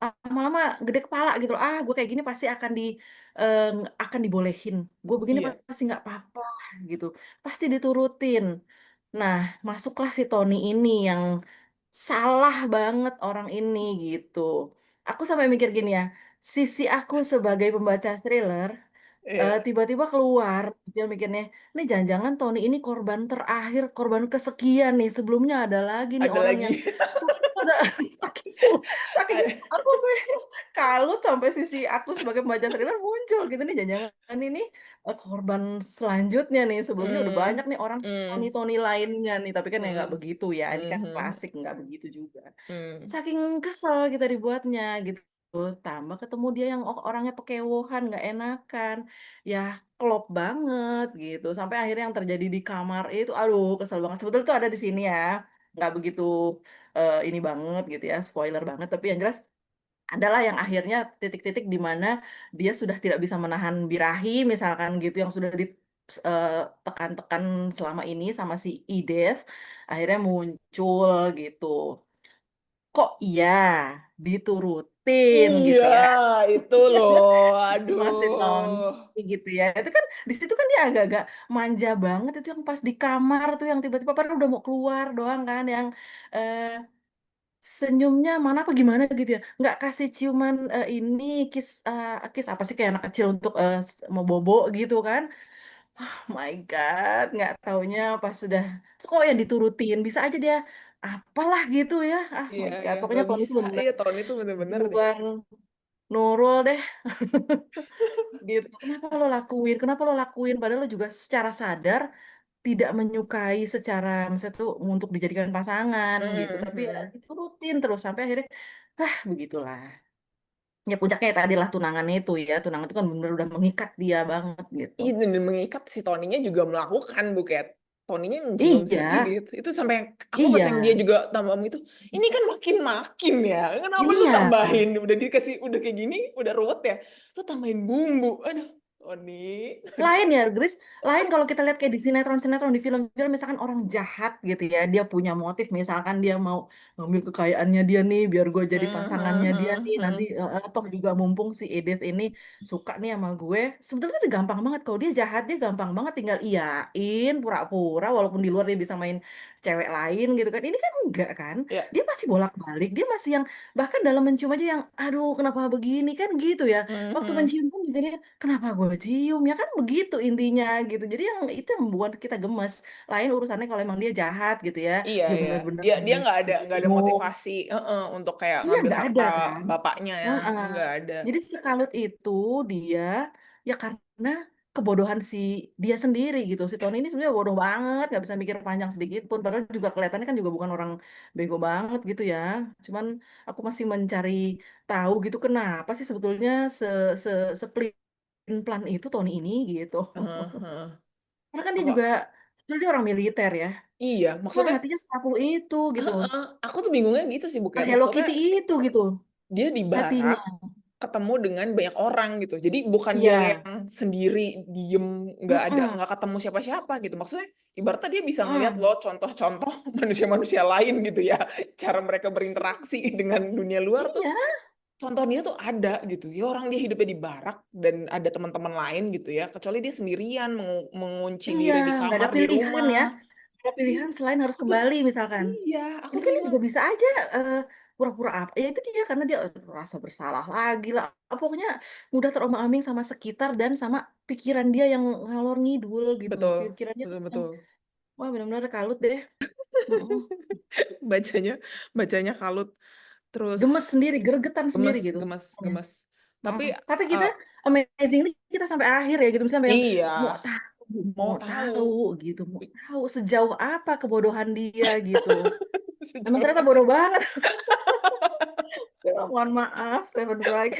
lama-lama gede kepala gitu loh. Ah, gue kayak gini pasti eh, akan dibolehin. Gue begini iya, pasti nggak apa-apa gitu. Pasti diturutin. Nah, masuklah si Tony ini yang salah banget orang ini gitu. Aku sampai mikir gini ya, sisi aku sebagai pembaca thriller iya, tiba-tiba keluar, dia mikirnya, nih jangan-jangan Tony ini korban terakhir, korban kesekian nih. Sebelumnya ada lagi nih ada orang yang lagi, saking ada saking saking ada, aku sampai kalut sampai sisi aku sebagai pembaca thriller muncul gitu nih jangan-jangan ini korban selanjutnya nih. Sebelumnya udah banyak mmm, nih orang mmm, Tony-Tony lainnya nih, tapi kan ya nggak mhm, begitu ya. Ini kan mhm, klasik nggak begitu juga. mmm, Saking kesel kita dibuatnya gitu. Tambah ketemu dia yang orangnya pekewohan, nggak enakan. Ya klop banget gitu. Sampai akhirnya yang terjadi di kamar itu, aduh kesel banget. Sebetulnya itu ada di sini ya. Nggak begitu ini banget gitu ya, spoiler banget. Tapi yang jelas adalah yang akhirnya titik-titik di mana dia sudah tidak bisa menahan birahi, misalkan gitu, yang sudah ditekan-tekan selama ini sama si Edith. Akhirnya muncul gitu. Kok iya diturutin gitu iya, ya. itu loh, Masih tahun aduh, gitu ya. Itu kan di situ kan dia agak-agak manja banget itu yang pas di kamar tuh yang tiba-tiba padahal udah mau keluar doang kan yang eh, senyumnya mana apa gimana gitu ya. Nggak kasih ciuman ini kiss apa sih kayak anak kecil untuk mau bobo gitu kan. Oh my God, nggak taunya pas sudah kok yang diturutin bisa aja dia apalah gitu ya. Ah iya my God, iya, pokoknya nggak tahun itu bisa, benar-benar iya tahun itu bener-bener deh, luar Nurul deh gitu. Kenapa lo lakuin? Padahal lo juga secara sadar tidak menyukai secara misalnya tuh untuk dijadikan pasangan gitu. mhm Tapi ya mhm. itu rutin terus sampai akhirnya begitulah. Ya puncaknya ya tadi lah tunangannya itu ya. Tunangan itu kan benar udah mengikat dia banget gitu. Iya, dan mengikat si Tony-nya juga melakukan, Buket. Tony-nya mencium si Iya, Edith, itu sampai aku pas yang dia iya, juga tambah itu, "Ini kan makin-makin ya, kenapa lu iya. tambahin, udah dikasih udah kayak gini, udah ruwet ya, lu tambahin bumbu." Aduh, Tony, aduh. Lain ya, Grace. Lain kalau kita lihat kayak di sinetron-sinetron, di film-film, misalkan orang jahat gitu ya, dia punya motif, misalkan dia mau ngambil kekayaannya dia nih, biar gue jadi Mmm, pasangannya mhm dia mhm nih, nanti mhm. toh juga mumpung si Edith ini suka nih sama gue. Sebetulnya itu gampang banget, kalau dia jahat, dia gampang banget tinggal iyain, pura-pura, walaupun di luar dia bisa main cewek lain gitu kan. Ini kan enggak kan. Ya. Dia masih bolak-balik, dia masih yang bahkan dalam mencium aja yang aduh kenapa begini kan gitu ya. Waktu Mhm. mencium pun juga dia kenapa gue cium ya kan begitu intinya gitu. Jadi yang itu yang membuat kita gemes. Lain urusannya kalau emang dia jahat gitu ya. Iya, Dia iya. bener-bener Dia nggak ada nyium. motivasi, untuk kayak Iya ngambil nggak ada harta kan. bapaknya ya, Heeh. nggak ada. Jadi sekalut itu dia ya karena kebodohan si dia sendiri gitu. Si Tony ini sebenarnya bodoh banget, nggak bisa mikir panjang sedikit pun. Padahal juga kelihatannya kan juga bukan orang bego banget gitu ya. Cuman aku masih mencari tahu gitu kenapa sih sebetulnya se se sepelin-plan itu Tony ini gitu. Heeh, heeh. Karena kan dia Apa juga sebenarnya dia orang militer ya. iya, Cuman maksudnya hatinya sekaku itu gitu. heeh, aku tuh bingungnya gitu sih, Buket. Hello Maksudnya Kitty itu gitu dia di hatinya. barak ketemu dengan banyak orang gitu. Jadi bukan dia Iya. yang sendiri diem Mm-mm. nggak ketemu siapa-siapa gitu. Maksudnya ibaratnya dia bisa ngelihat Mm. loh contoh-contoh manusia-manusia lain gitu ya, cara mereka berinteraksi dengan dunia luar tuh. Iya, Contoh dia tuh ada gitu. Ya orang dia hidupnya di barak dan ada teman-teman lain gitu ya. Kecuali dia sendirian mengunci iya, diri di nggak ada kamar di pilihan ya. rumah. Nggak ada pilihan Iya, selain harus aku tuh kembali misalkan. iya, aku Ini tuh kan dia bingung. juga bisa aja pura-pura apa. Ya itu dia karena dia rasa bersalah lagi lah. Pokoknya mudah terombang-ambing sama sekitar dan sama pikiran dia yang ngalor ngidul gitu. Betul, Pikirannya tuh betul, yang betul. wah benar-benar kalut deh. Mm-mm. Bacanya, bacanya kalut. Terus Gemes sendiri, geregetan sendiri gemes, gitu. gemes, Ya. gemes. Tapi Mm. Tapi kita uh, amazing nih kita sampai akhir ya gitu misalnya yang iya, mau tahu, mau mau tahu. tahu gitu, mau tahu sejauh apa kebodohan dia gitu. Emang Sejauh ternyata bodoh banget. Ya, mohon maaf, Stephen Zweig.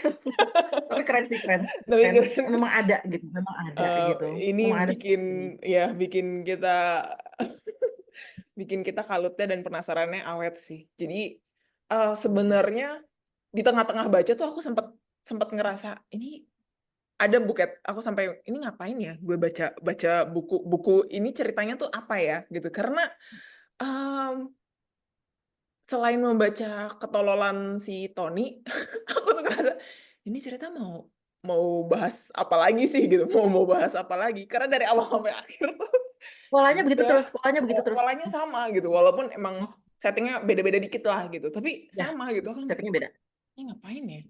Tapi keren sih, keren. tapi Keren. keren. Memang ada gitu, memang ada gitu. Ini Memang ada bikin seperti ini. ya bikin kita bikin kita kalutnya dan penasarannya awet sih. Jadi sebenarnya di tengah-tengah baca tuh aku sempat sempat ngerasa ini ada Buket. Aku sampai ini ngapain ya? Gue baca baca buku ini ceritanya tuh apa ya gitu. Karena em, selain membaca ketololan si Tony, aku tuh ngerasa ini cerita mau mau bahas apa lagi sih gitu. Mau bahas apa lagi? Karena dari awal sampai akhir tuh Polanya begitu udah terus, polanya begitu terus. polanya sama gitu. Walaupun emang Hmm, settingnya beda-beda dikit lah gitu. Tapi ya, sama gitu. Aku sampai settingnya beda. ini ngapain ya?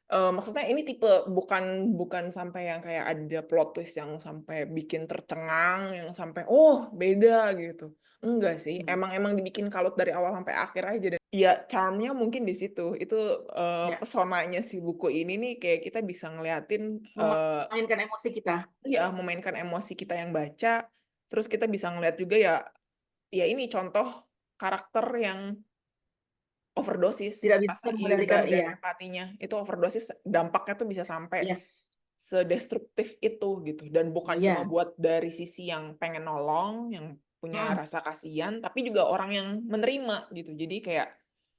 Maksudnya ini tipe bukan bukan sampai yang kayak ada plot twist yang sampai bikin tercengang, yang sampai oh beda gitu. Enggak sih, Hmm, emang emang dibikin kalut dari awal sampai akhir aja dan ya charmnya mungkin di situ. Itu ya, pesonanya si buku ini nih kayak kita bisa ngeliatin memainkan emosi kita. ya memainkan emosi kita yang baca, terus kita bisa ngeliat juga ya ya ini contoh karakter yang overdosis Tidak bisa rasa mengendalikan, yoga dan iya. empatinya. Itu overdosis dampaknya tuh bisa sampai Yes. sedestruktif itu gitu. Dan bukan cuma Iya. buat dari sisi yang pengen nolong, yang punya Hmm, rasa kasihan, tapi juga orang yang menerima gitu. Jadi kayak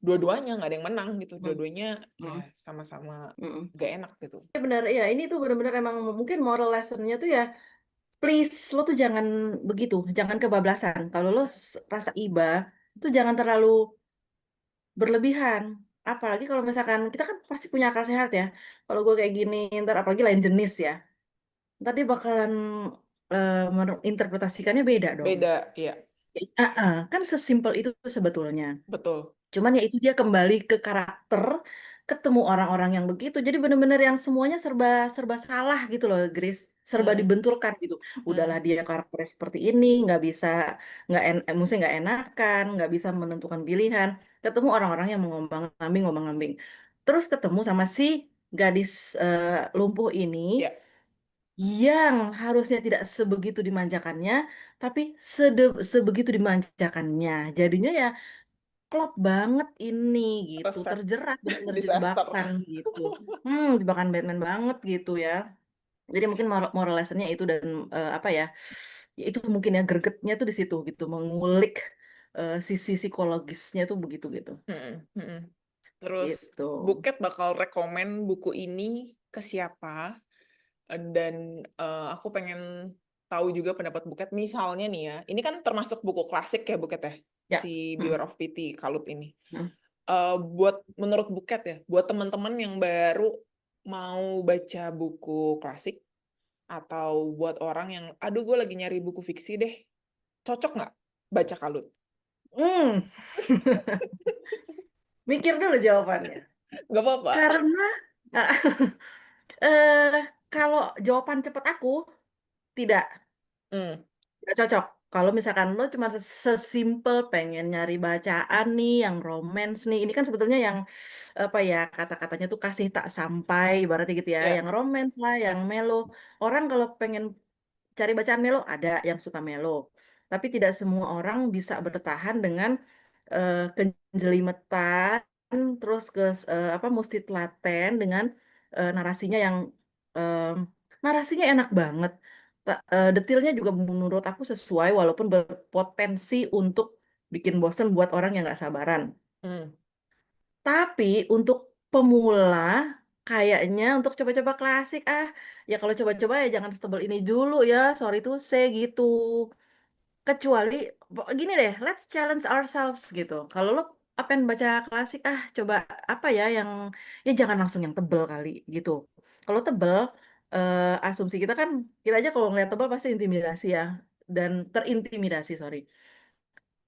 dua-duanya nggak ada yang menang gitu. hmm, Dua-duanya hmm, ya sama-sama hmm. gak enak gitu. Ya benar, ya ini tuh benar-benar emang mungkin moral lessonnya tuh ya, please lo tuh jangan begitu, jangan kebablasan. Kalau lo rasa iba, tuh jangan terlalu berlebihan. Apalagi kalau misalkan kita kan pasti punya akal sehat ya. Kalau gue kayak gini, ntar apalagi lain jenis ya. Ntar dia bakalan interpretasikannya beda dong. Beda, ya Kan sesimpel itu sebetulnya. betul. Cuman ya itu dia kembali ke karakter, ketemu orang-orang yang begitu. Jadi bener-bener yang semuanya serba serba salah gitu loh, Grace. Serba Mm, dibenturkan gitu. Udahlah mm, dia karakternya seperti ini, nggak bisa, mesti nggak enakan, nggak bisa menentukan pilihan. Ketemu orang-orang yang mengombang-ambing, ngombang-ambing. Terus ketemu sama si gadis lumpuh ini ya yang harusnya tidak sebegitu dimanjakannya, tapi sebegitu dimanjakannya. Jadinya ya klop banget ini gitu, resep terjerat bener-bener disaster. jebakan gitu. Jebakan Batman banget gitu ya. Jadi mungkin moral lessonnya itu dan apa ya, ya itu mungkin ya gregetnya tuh di situ gitu, mengulik sisi psikologisnya tuh begitu gitu. Mm, mm. Terus Gitu. Buket bakal rekomen buku ini ke siapa? Dan aku pengen tahu juga pendapat Buket. Misalnya nih ya, ini kan termasuk buku klasik ya Buket ya, Ya. si Mm, Beware of Pity, Kalut ini. mm. Buat menurut Buket ya, buat teman-teman yang baru mau baca buku klasik atau buat orang yang, aduh gue lagi nyari buku fiksi deh, cocok nggak baca Kalut? Hmm, mikir dulu jawabannya. Nggak apa-apa. Karena eh kalau jawaban cepat aku tidak. Hmm, Nggak cocok. Kalau misalkan lo cuma sesimpel pengen nyari bacaan nih, yang romance nih. Ini kan sebetulnya yang apa ya kata-katanya tuh kasih tak sampai, ibaratnya gitu ya. ya. Yang romance lah, yang melo. Orang kalau pengen cari bacaan melo ada yang suka melo. Tapi tidak semua orang bisa bertahan dengan kejelimetan, terus apa mesti telaten dengan narasinya yang em, narasinya enak banget. Detailnya juga menurut aku sesuai walaupun berpotensi untuk bikin bosen buat orang yang nggak sabaran. Hmm, Tapi untuk pemula kayaknya untuk coba-coba klasik ya kalau coba-coba ya jangan setebal ini dulu ya, sorry tuh say gitu. Kecuali gini deh, let's challenge ourselves gitu. Kalau lo apa yang baca klasik coba apa ya yang ya jangan langsung yang tebel kali gitu. Kalau tebel asumsi kita kan kita aja kalau ngeliat tebel pasti intimidasi ya dan terintimidasi sorry.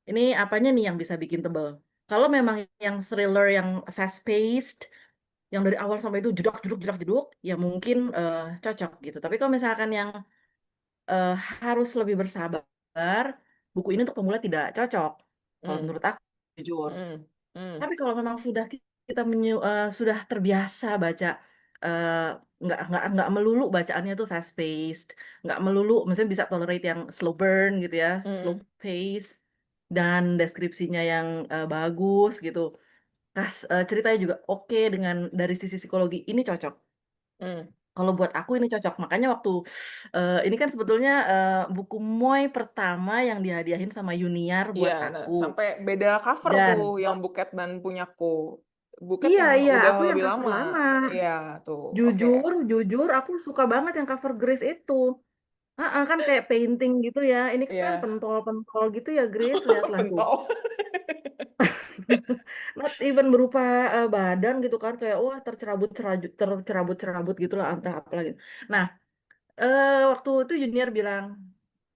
Ini apanya nih yang bisa bikin tebel? Kalau memang yang thriller yang fast paced yang dari awal sampai itu jedok jeduk jedok jeduk ya mungkin cocok gitu. Tapi kalau misalkan yang eh, harus lebih bersabar. Buku ini untuk pemula tidak cocok, kalau hmm, menurut aku, jujur. hmm, hmm. Tapi kalau memang sudah kita sudah terbiasa baca, eh, nggak melulu bacaannya tuh fast paced, nggak melulu, misalnya bisa tolerate yang slow burn gitu ya, slow Hmm, pace, dan deskripsinya yang bagus gitu. Ceritanya juga oke dengan dari sisi psikologi ini cocok. hmm. Kalau buat aku ini cocok. Makanya waktu ini kan sebetulnya buku Moy pertama yang dihadiahin sama Yuniar Iya, buat nah aku. sampai beda cover tuh Dan yang Buket dan punyaku. Buket iya yang iya, udah aku yang lebih cover lama. lama. Iya, tuh. Oke. Jujur aku suka banget yang cover Grace itu. Kan kayak painting gitu ya. Ini kan Iya, pentol-pentol gitu ya Grace, lihatlah tuh. pentol. Not even berupa badan gitu kan kayak wah tercerabut-cerabut gitu lah antara apalagi. Nah, waktu itu Junior bilang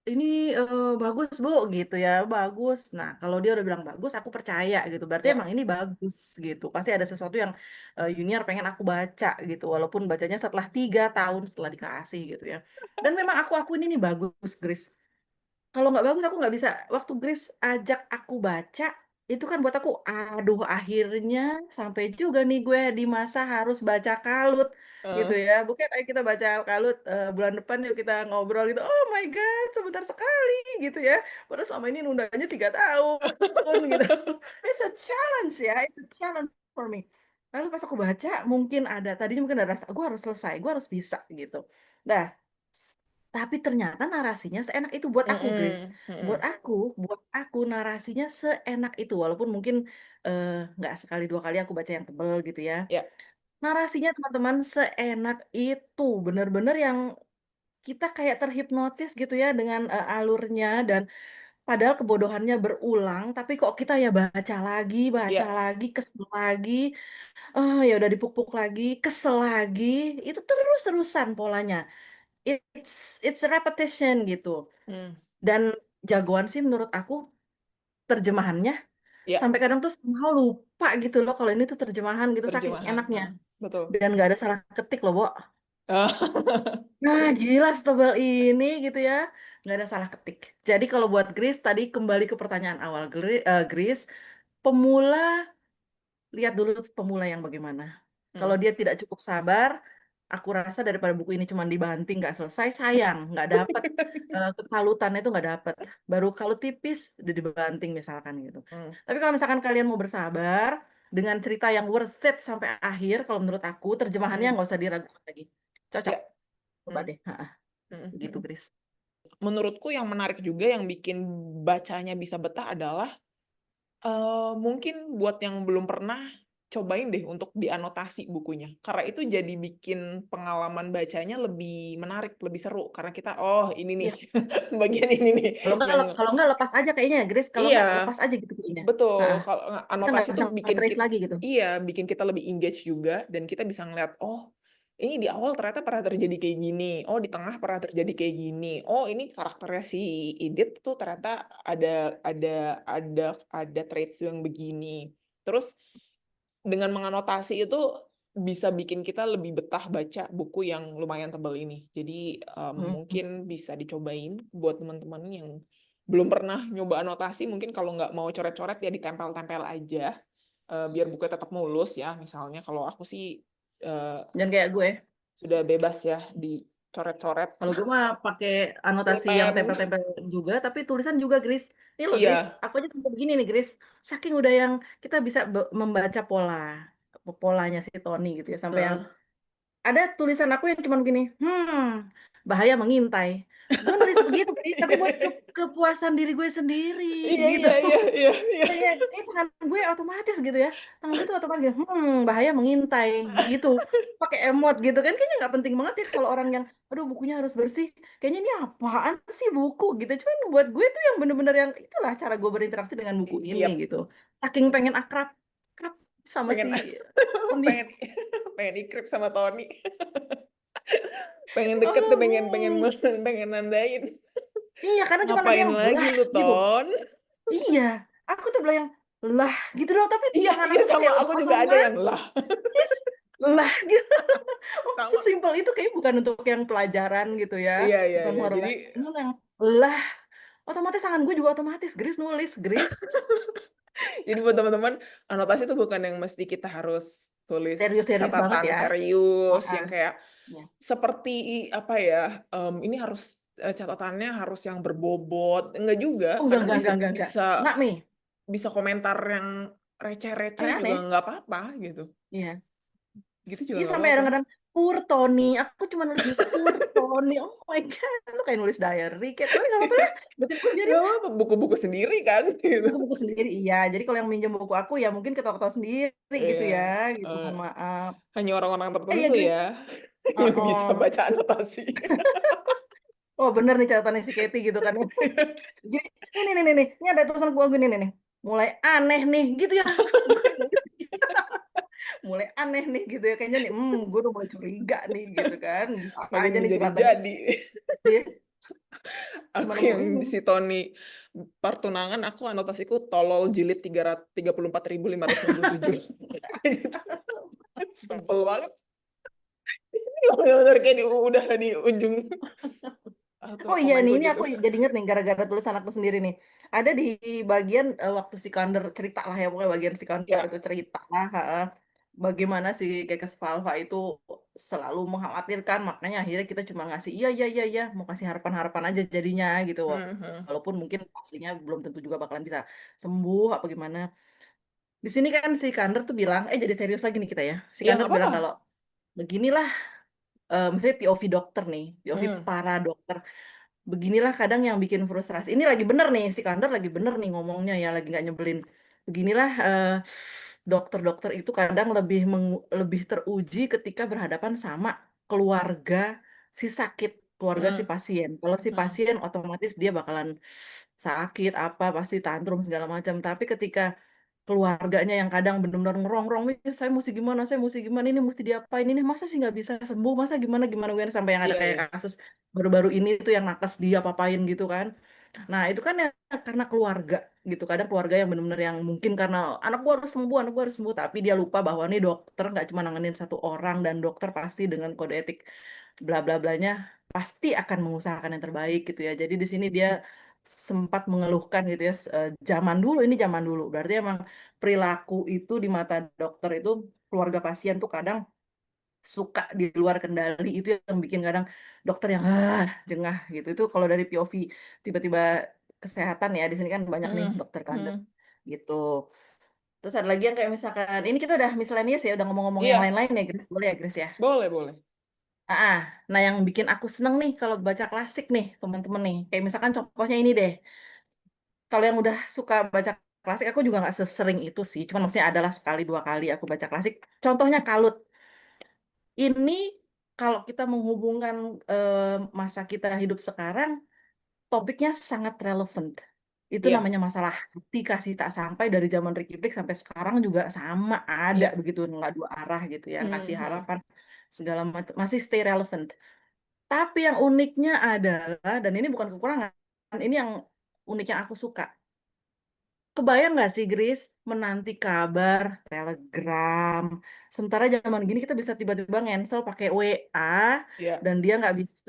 ini bagus Bu gitu ya bagus. Nah kalau dia udah bilang bagus aku percaya gitu berarti Ya. emang ini bagus gitu pasti ada sesuatu yang Junior pengen aku baca gitu walaupun bacanya setelah 3 tahun setelah dikasih gitu ya dan memang aku ini nih bagus Grace kalau nggak bagus aku nggak bisa waktu Grace ajak aku baca itu kan buat aku aduh akhirnya sampai juga nih gue di masa harus baca Kalut gitu Eh, ya bukan ayo kita baca Kalut bulan depan yuk kita ngobrol gitu oh my God sebentar sekali gitu ya padahal selama ini nundanya 3 tahun gitu it's a challenge ya it's a challenge for me lalu pas aku baca mungkin ada tadinya mungkin ada rasa gue harus selesai gue harus bisa gitu dah tapi ternyata narasinya seenak itu buat aku, Grace. mm-mm, mm-mm. Buat aku narasinya seenak itu. Walaupun mungkin eh, nggak sekali dua kali aku baca yang tebel gitu ya. Ya, Narasinya teman-teman seenak itu. Bener-bener yang kita kayak terhipnotis gitu ya dengan alurnya. Dan padahal kebodohannya berulang. Tapi kok kita ya baca ya. lagi, kesel lagi. Ya udah dipuk-puk lagi, kesel lagi. Itu terus-terusan polanya. It's a repetition gitu. Hmm, Dan jagoan sih menurut aku terjemahannya ya, sampai kadang tuh somehow lupa gitu loh kalau ini tuh terjemahan gitu saking terjemahan. enaknya Betul. dan nggak ada salah ketik loh Bo. Ah, Nah gila setebal ini gitu ya nggak ada salah ketik. Jadi kalau buat Grace tadi kembali ke pertanyaan awal Grace pemula lihat dulu pemula yang bagaimana. Kalau hmm. dia tidak cukup sabar, aku rasa daripada buku ini cuma dibanting nggak selesai, sayang, nggak dapet kekalutannya itu nggak dapet. Baru kalut tipis udah dibanting misalkan gitu. Hmm. Tapi kalau misalkan kalian mau bersabar dengan cerita yang worth it sampai akhir, kalau menurut aku terjemahannya Hmm. nggak usah diragukan lagi. Cocok, Ya. coba Hmm. deh. Ha, Hmm. gitu, Hmm. Chris. Menurutku yang menarik juga yang bikin bacanya bisa betah adalah mungkin buat yang belum pernah, cobain deh untuk dianotasi bukunya. Karena itu jadi bikin pengalaman bacanya lebih menarik, lebih seru. Karena kita, oh ini nih, Iya. bagian ini nih yang Kalau nggak lepas aja kayaknya, Grace. Kalau iya, nggak lepas aja gitu kayaknya. betul. Ha, ha. Kalau Kita nggak anotasi bisa tuh bikin nge-trace kita lagi gitu. iya, bikin kita lebih engage juga dan kita bisa ngeliat, oh ini di awal ternyata pernah terjadi kayak gini, oh di tengah pernah terjadi kayak gini, oh ini karakternya si Idit tuh ternyata ada traits yang begini. Terus dengan menganotasi itu bisa bikin kita lebih betah baca buku yang lumayan tebal ini. Jadi Hmm. mungkin bisa dicobain buat teman-teman yang belum pernah nyoba anotasi, mungkin kalau nggak mau coret-coret ya ditempel-tempel aja, biar bukunya tetap mulus ya. Misalnya kalau aku sih Jangan kayak gue. sudah bebas ya dicoret-coret Kalau gue mah pakai anotasi yang pulpen. tempel-tempel juga, tapi tulisan juga, Gris. Ini loh, Gris. Iya. Aku aja sampai begini nih, Gris. Saking udah yang kita bisa membaca polanya si Tony gitu ya, sampai yang Heeh. ada tulisan aku yang cuma begini, bahaya mengintai. Gue nulis begitu, Gris, tapi buat kepuasan diri gue sendiri Iya, gitu. iya, iya, iya, iya. Kayak tangan gue otomatis gitu ya, tangan gue tuh otomatis gitu, bahaya mengintai gitu, pakai emot gitu kan, kayaknya nggak penting banget ya kalau orang yang aduh bukunya harus bersih, kayaknya ini apaan sih buku gitu, cuman buat gue tuh yang bener-bener yang itulah cara gue berinteraksi dengan buku ini Iya, gitu, saking pengen akrab akrab sama si pengen Tony. pengen pengen ikrip sama Tony. Pengen deket tuh, pengen pengen Aduh, pengen nandain. iya karena cuma ada Ngapain yang lagi lah lu, gitu, Ton? iya aku tuh bilang yang lah gitu doang, tapi Iya, tangan iya aku tuh sama kayak aku juga ada yang lah. otomatis lah gitu. Oh, Sama. sesimpel itu kayak bukan untuk yang pelajaran gitu ya. Iya, iya, Bukan iya. Jadi horor. Ini yang lah. Otomatis tangan gue juga otomatis. Gris nulis, Gris. jadi buat teman-teman, anotasi itu bukan yang mesti kita harus tulis Serius-serius banget catatan ya. serius Ah, yang kayak ya. seperti apa ya? Ini harus catatannya harus yang berbobot. Enggak juga, Oh, karena bisa enggak. bisa Enggak, Mi. bisa komentar yang receh-receh juga Aneh-aneh. nggak apa-apa gitu. Iya. Gitu juga Iya, nggak sampai apa-apa. kadang-kadang Pur Tony. Aku cuma nulis Pur Tony. Oh my God. Lu kayak nulis diary. Kayak, tapi nggak apa-apa lah. Berarti gue biarin Nggak apa-apa, buku-buku sendiri kan gitu. buku-buku sendiri. Iya. Jadi kalau yang minjem buku aku ya mungkin ketawa-ketawa sendiri gitu Iya, ya. Gitu. eh, Mohon maaf. hanya orang-orang Iya, tertentu Gris. ya Oh, yang bisa oh. baca anotasi. Oh bener nih catatannya si Katie gitu kan. Gini, nih. Ini ada tulisan gua gini nih. Mulai aneh nih gitu ya. Gue nulis mulai aneh nih gitu ya. Kayaknya nih, gue udah mulai curiga nih gitu kan. Apa Makin aja nih ceritanya menjadi-jadi. sih. Aku Gimana mau yang ini? di si Tony pertunangan, aku anotasiku tolol jilid 34.597. Gitu. Simpel banget. Bener-bener kayak udah di ujung. Atau Oh iya nih, komenku ini gitu. aku jadi inget nih gara-gara tulisan aku sendiri nih. Ada di bagian waktu Sikander cerita lah ya, pokoknya bagian Sikander Ya. itu cerita lah. Bagaimana si Kekes Valva itu selalu mengkhawatirkan, makanya akhirnya kita cuma ngasih iya, mau kasih harapan-harapan aja jadinya gitu. Mhm. Walaupun mungkin aslinya belum tentu juga bakalan bisa sembuh apa gimana. Di sini kan si Kander tuh bilang, jadi serius lagi nih kita ya. Si Ya Kander nggak bilang apa-apa. kalau beginilah, misalnya POV dokter nih, POV Hmm. para dokter. Beginilah kadang yang bikin frustrasi. Ini lagi bener nih, si Kantor lagi bener nih ngomongnya ya, lagi nggak nyebelin. Beginilah dokter-dokter itu kadang lebih teruji ketika berhadapan sama keluarga si sakit, keluarga si Hmm. pasien. Kalau si Hmm. pasien otomatis dia bakalan sakit apa pasti tantrum segala macam. Tapi ketika keluarganya yang kadang benar-benar ngerongrong, "Ih, saya mesti gimana, ini mesti diapain, ini masa sih nggak bisa sembuh, masa gimana gimana gimana," sampai yang ada Iya, kayak iya. kasus baru-baru ini tuh yang nakes dia papain gitu kan. Nah itu kan ya karena keluarga gitu, kadang keluarga yang benar-benar yang mungkin karena anak gua harus sembuh, tapi dia lupa bahwa nih dokter nggak cuma nanganin satu orang, dan dokter pasti dengan kode etik bla bla blanya pasti akan mengusahakan yang terbaik gitu ya. Jadi di sini dia sempat mengeluhkan gitu ya, zaman dulu, ini zaman dulu berarti emang perilaku itu di mata dokter itu, keluarga pasien tuh kadang suka di luar kendali, itu yang bikin kadang dokter yang jengah gitu. Itu kalau dari POV tiba-tiba kesehatan ya, di sini kan banyak nih Hmm. dokter kandek Hmm. gitu. Terus ada lagi yang kayak misalkan ini kita udah miscellaneous ya, udah ngomong-ngomong yang Iya, lain-lain ya Grace, boleh ya Grace ya. boleh, boleh. Nah yang bikin aku seneng nih kalau baca klasik nih teman-teman nih, kayak misalkan contohnya ini deh. Kalau yang udah suka baca klasik, aku juga nggak sesering itu sih. Cuman maksudnya adalah sekali dua kali aku baca klasik. Contohnya Kalut. Ini kalau kita menghubungkan masa kita hidup sekarang, topiknya sangat relevan. Itu Iya, namanya masalah hati kasih tak sampai, dari zaman Ricky Flick sampai sekarang juga sama ada iya. begitu, nggak dua arah gitu ya, kasih Hmm. Hmm. harapan. segala macam, masih stay relevant. Tapi yang uniknya adalah, dan ini bukan kekurangan, ini yang unik yang aku suka. Kebayang nggak sih, Gris, menanti kabar, telegram. Sementara zaman gini kita bisa tiba-tiba ngensel pakai WA, Ya. dan dia nggak bisa,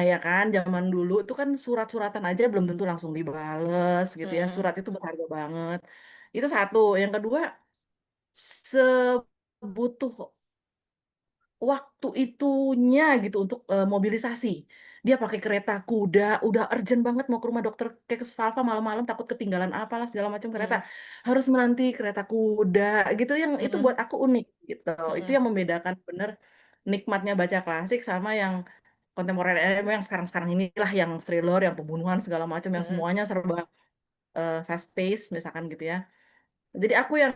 ya kan, zaman dulu itu kan surat-suratan aja belum tentu langsung dibales gitu ya. Mm-mm. Surat itu berharga banget. Itu satu. Yang kedua, sebutuh waktu itunya gitu untuk mobilisasi. Dia pakai kereta kuda, udah urgent banget mau ke rumah dokter kayak ke Svalva malam-malam takut ketinggalan apalah segala macam kereta. Mm-mm. Harus menanti kereta kuda gitu yang itu buat Mm-mm. aku unik gitu. Itu Mm-mm. yang membedakan bener nikmatnya baca klasik sama yang kontemporer yang sekarang-sekarang inilah yang thriller, yang pembunuhan segala macam yang Mm-mm. semuanya serba fast pace misalkan gitu ya. Jadi aku yang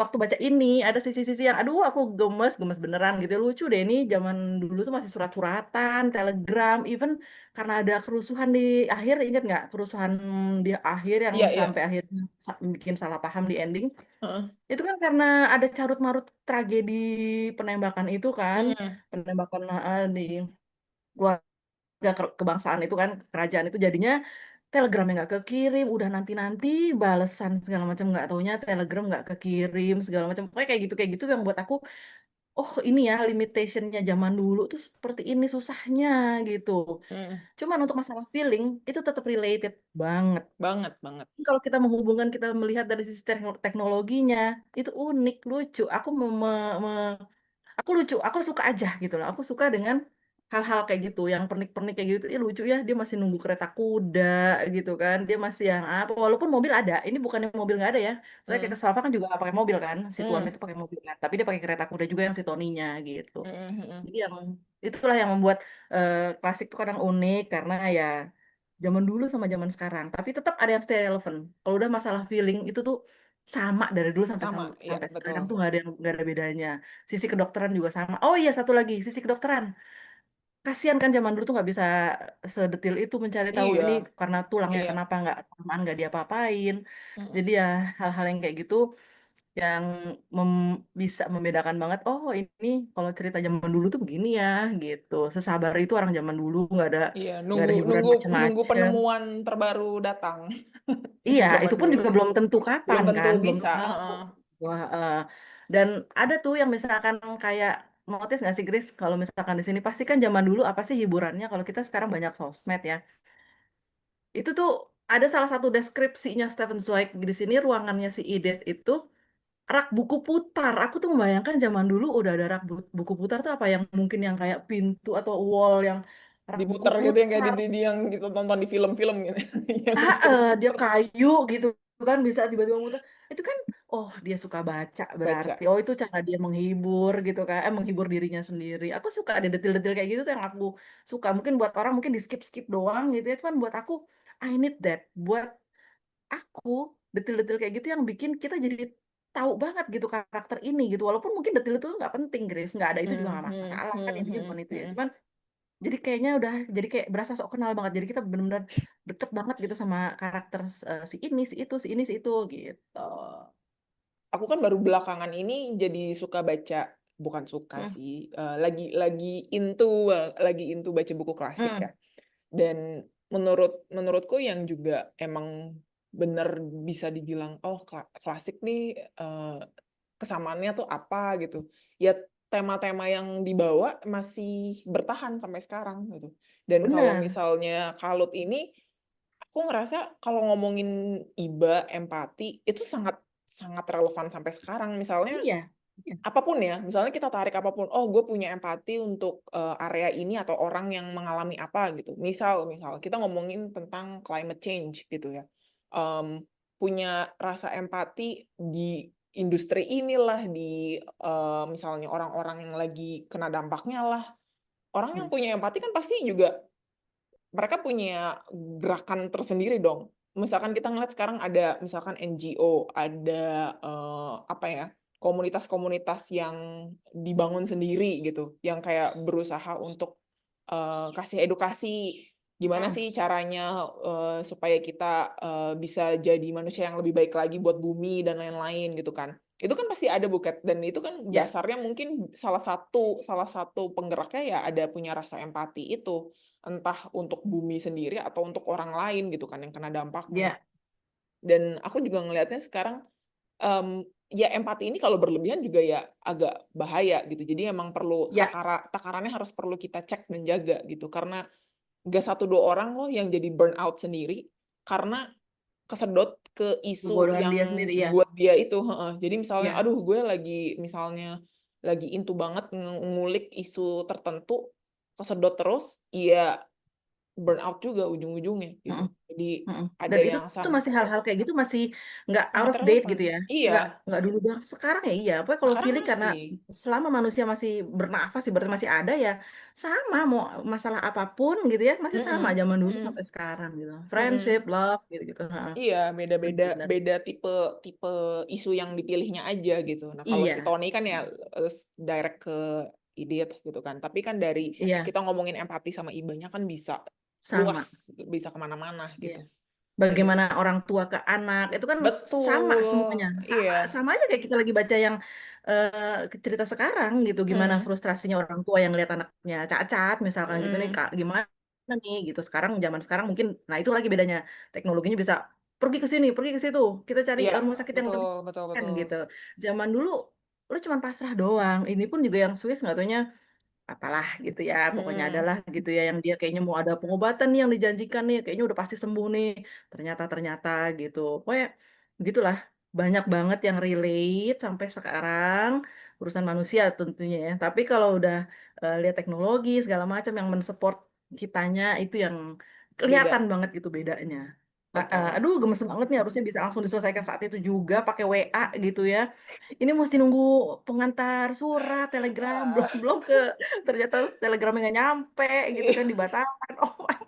waktu baca ini ada sisi-sisi yang aduh aku gemes gemes beneran gitu lucu deh ini zaman dulu tuh masih surat-suratan, telegram, even karena ada kerusuhan di akhir ingat nggak kerusuhan di akhir yang Iya, sampai iya. akhirnya bikin salah paham di ending Heeh. itu kan karena ada carut marut tragedi penembakan itu kan Mm-mm. penembakan di keluarga kebangsaan itu kan kerajaan itu jadinya telegramnya nggak kekirim udah nanti-nanti balesan segala macam nggak taunya telegram nggak kekirim segala macam pokoknya kayak gitu yang buat aku oh ini ya limitationnya zaman dulu tuh seperti ini susahnya gitu Mm-mm. cuman untuk masalah feeling itu tetap related banget Banget, banget. kalau kita menghubungkan kita melihat dari sisi teknologinya itu unik lucu aku lucu aku suka aja gitu loh aku suka dengan hal-hal kayak gitu yang pernik-pernik kayak gitu ya lucu ya dia masih nunggu kereta kuda gitu kan dia masih yang apa walaupun mobil ada ini bukannya mobil nggak ada ya saya kayak ke Mm-mm. Salva kan juga pakai mobil kan si Tuan itu Mm-mm. pakai mobil kan tapi dia pakai kereta kuda juga yang si Toninya gitu Mm-mm. Mm-mm. jadi yang itulah yang membuat klasik itu kadang unik karena ya zaman dulu sama zaman sekarang tapi tetap ada yang stay relevant kalau udah masalah feeling itu tuh sama dari dulu sampai Sama, ya, sampai betul. sekarang tuh nggak ada bedanya sisi kedokteran juga sama oh iya satu lagi sisi kedokteran kasihan kan zaman dulu tuh nggak bisa sedetil itu mencari tahu Iya, ini karena tulangnya iya. kenapa nggak kelamaan nggak diapa-apain Mm-mm. jadi ya hal-hal yang kayak gitu yang bisa membedakan banget oh ini kalau cerita zaman dulu tuh begini ya gitu sesabar itu orang zaman dulu Iya, nggak nunggu ada hiburan nunggu nunggu macem-macem penemuan terbaru datang iya zaman itu pun dulu. juga belum tentu Belum kapan tentu kan belum bisa. tahu Heeh. wah dan ada tuh yang misalkan kayak notice nggak sih Grace kalau misalkan di sini pasti kan zaman dulu apa sih hiburannya kalau kita sekarang banyak sosmed ya itu tuh ada salah satu deskripsinya Stephen Zweig di sini ruangannya si Ides itu rak buku putar. Aku tuh membayangkan zaman dulu udah ada rak buku putar tuh apa yang mungkin yang kayak pintu atau wall yang rak buku Diputar gitu yang kayak putar. yang kita tonton di film-film gitu. Yang Ah, suka dia diputar. kayu gitu kan bisa tiba-tiba muter. Itu kan oh dia suka baca Baca. berarti. Oh itu cara dia menghibur gitu kan. Menghibur dirinya sendiri. Aku suka ada detil-detil kayak gitu tuh yang aku suka. Mungkin buat orang mungkin di skip-skip doang gitu ya. Cuman buat aku I need that. Buat aku detil-detil kayak gitu yang bikin kita jadi tahu banget gitu karakter ini gitu walaupun mungkin detil itu nggak penting Grace nggak ada itu juga Hmm, nggak hmm, masalah kan hmm, intinya hmm, bukan itu ya hmm. cuman jadi kayaknya udah jadi kayak berasa sok kenal banget jadi kita benar-benar deket banget gitu sama karakter si ini si itu si ini si itu gitu. Aku kan baru belakangan ini jadi suka baca, bukan suka Hmm, sih, lagi into baca buku klasik ya. hmm, Dan menurutku yang juga emang bener bisa dibilang oh klasik nih, eh, kesamaannya tuh apa gitu. Ya tema-tema yang dibawa masih bertahan sampai sekarang gitu. Dan kalau bener misalnya Kalut ini aku ngerasa kalau ngomongin iba, empati itu sangat sangat relevan sampai sekarang. Misalnya iya iya apapun ya, misalnya kita tarik apapun, oh gue punya empati untuk area ini atau orang yang mengalami apa gitu. Misal kita ngomongin tentang climate change gitu ya. Em, punya rasa empati di industri inilah, di misalnya orang-orang yang lagi kena dampaknya lah. Orang yang hmm, punya empati kan pasti juga mereka punya gerakan tersendiri dong. Misalkan kita ngeliat sekarang ada misalkan NGO, ada apa ya, komunitas-komunitas yang dibangun sendiri gitu, yang kayak berusaha untuk kasih edukasi gimana hmm, sih caranya supaya kita bisa jadi manusia yang lebih baik lagi buat bumi dan lain-lain gitu kan. Itu kan pasti ada Buket, dan itu kan Ya, dasarnya mungkin salah satu penggeraknya ya ada punya rasa empati itu, entah untuk bumi sendiri atau untuk orang lain gitu kan yang kena dampaknya. ya, Dan aku juga ngelihatnya sekarang, ya empati ini kalau berlebihan juga ya agak bahaya gitu. Jadi emang perlu ya, takarannya harus perlu kita cek dan jaga gitu, karena nggak satu 2 orang loh yang jadi burnout sendiri karena kesedot ke isu kebodohan dia yang sendiri ya, buat dia itu, heeh. Jadi misalnya, ya. aduh gue lagi misalnya lagi into banget ngulik isu tertentu, kesedot terus, ya burnout juga ujung-ujungnya Mm-mm, gitu. Jadi mm-mm. ada Dan itu yang tuh masih hal-hal kayak gitu masih nggak out sangat of date relevan. gitu ya, nggak Iya, nggak dulu banget. Sekarang ya iya. Pokoknya kalau sekarang feeling karena masih. selama manusia masih bernafas, sih berarti masih ada ya, sama mau masalah apapun gitu ya, masih sama Mhm, zaman dulu sampai mhm, sekarang gitu. Friendship, mhm. love gitu gitu. Iya, beda-beda Benar-benar. beda tipe tipe isu yang dipilihnya aja gitu. Nah, kalau si Iya, Tony kan ya direct ke idiot gitu kan. Tapi kan dari iya, kita ngomongin empati sama ibanya kan bisa luas, sama. bisa kemana-mana Iya. gitu. Gitu. Bagaimana orang tua ke anak itu kan sama Betul. semuanya, sama Iya. sama aja kayak kita lagi baca yang cerita sekarang gitu, gimana Mm, frustrasinya orang tua yang lihat anaknya cacat misalkan gitu nih, mm. Kak, gimana nih gitu. Sekarang zaman sekarang mungkin, nah itu lagi bedanya, teknologinya bisa pergi ke sini pergi ke situ, kita cari Iya, rumah sakit yang betul, lebih betul, kan betul. gitu. Zaman dulu lu cuma pasrah doang, ini pun juga yang Swiss nggak taunya apalah gitu ya, pokoknya Mm, adalah gitu ya yang dia kayaknya mau ada pengobatan nih yang dijanjikan nih, kayaknya udah pasti sembuh nih, ternyata ternyata gitu. Pokoknya gitulah, banyak banget yang relate sampai sekarang, urusan manusia tentunya ya. Tapi kalau udah lihat teknologi segala macam yang mensupport kitanya, itu yang kelihatan beda. banget gitu bedanya. Betul. Aduh, gemes banget nih, harusnya bisa langsung diselesaikan saat itu juga pakai WA gitu ya. Ini mesti nunggu pengantar surat, telegram, belum belum ke, ternyata telegramnya nggak nyampe gitu kan, dibatalkan. Oh my.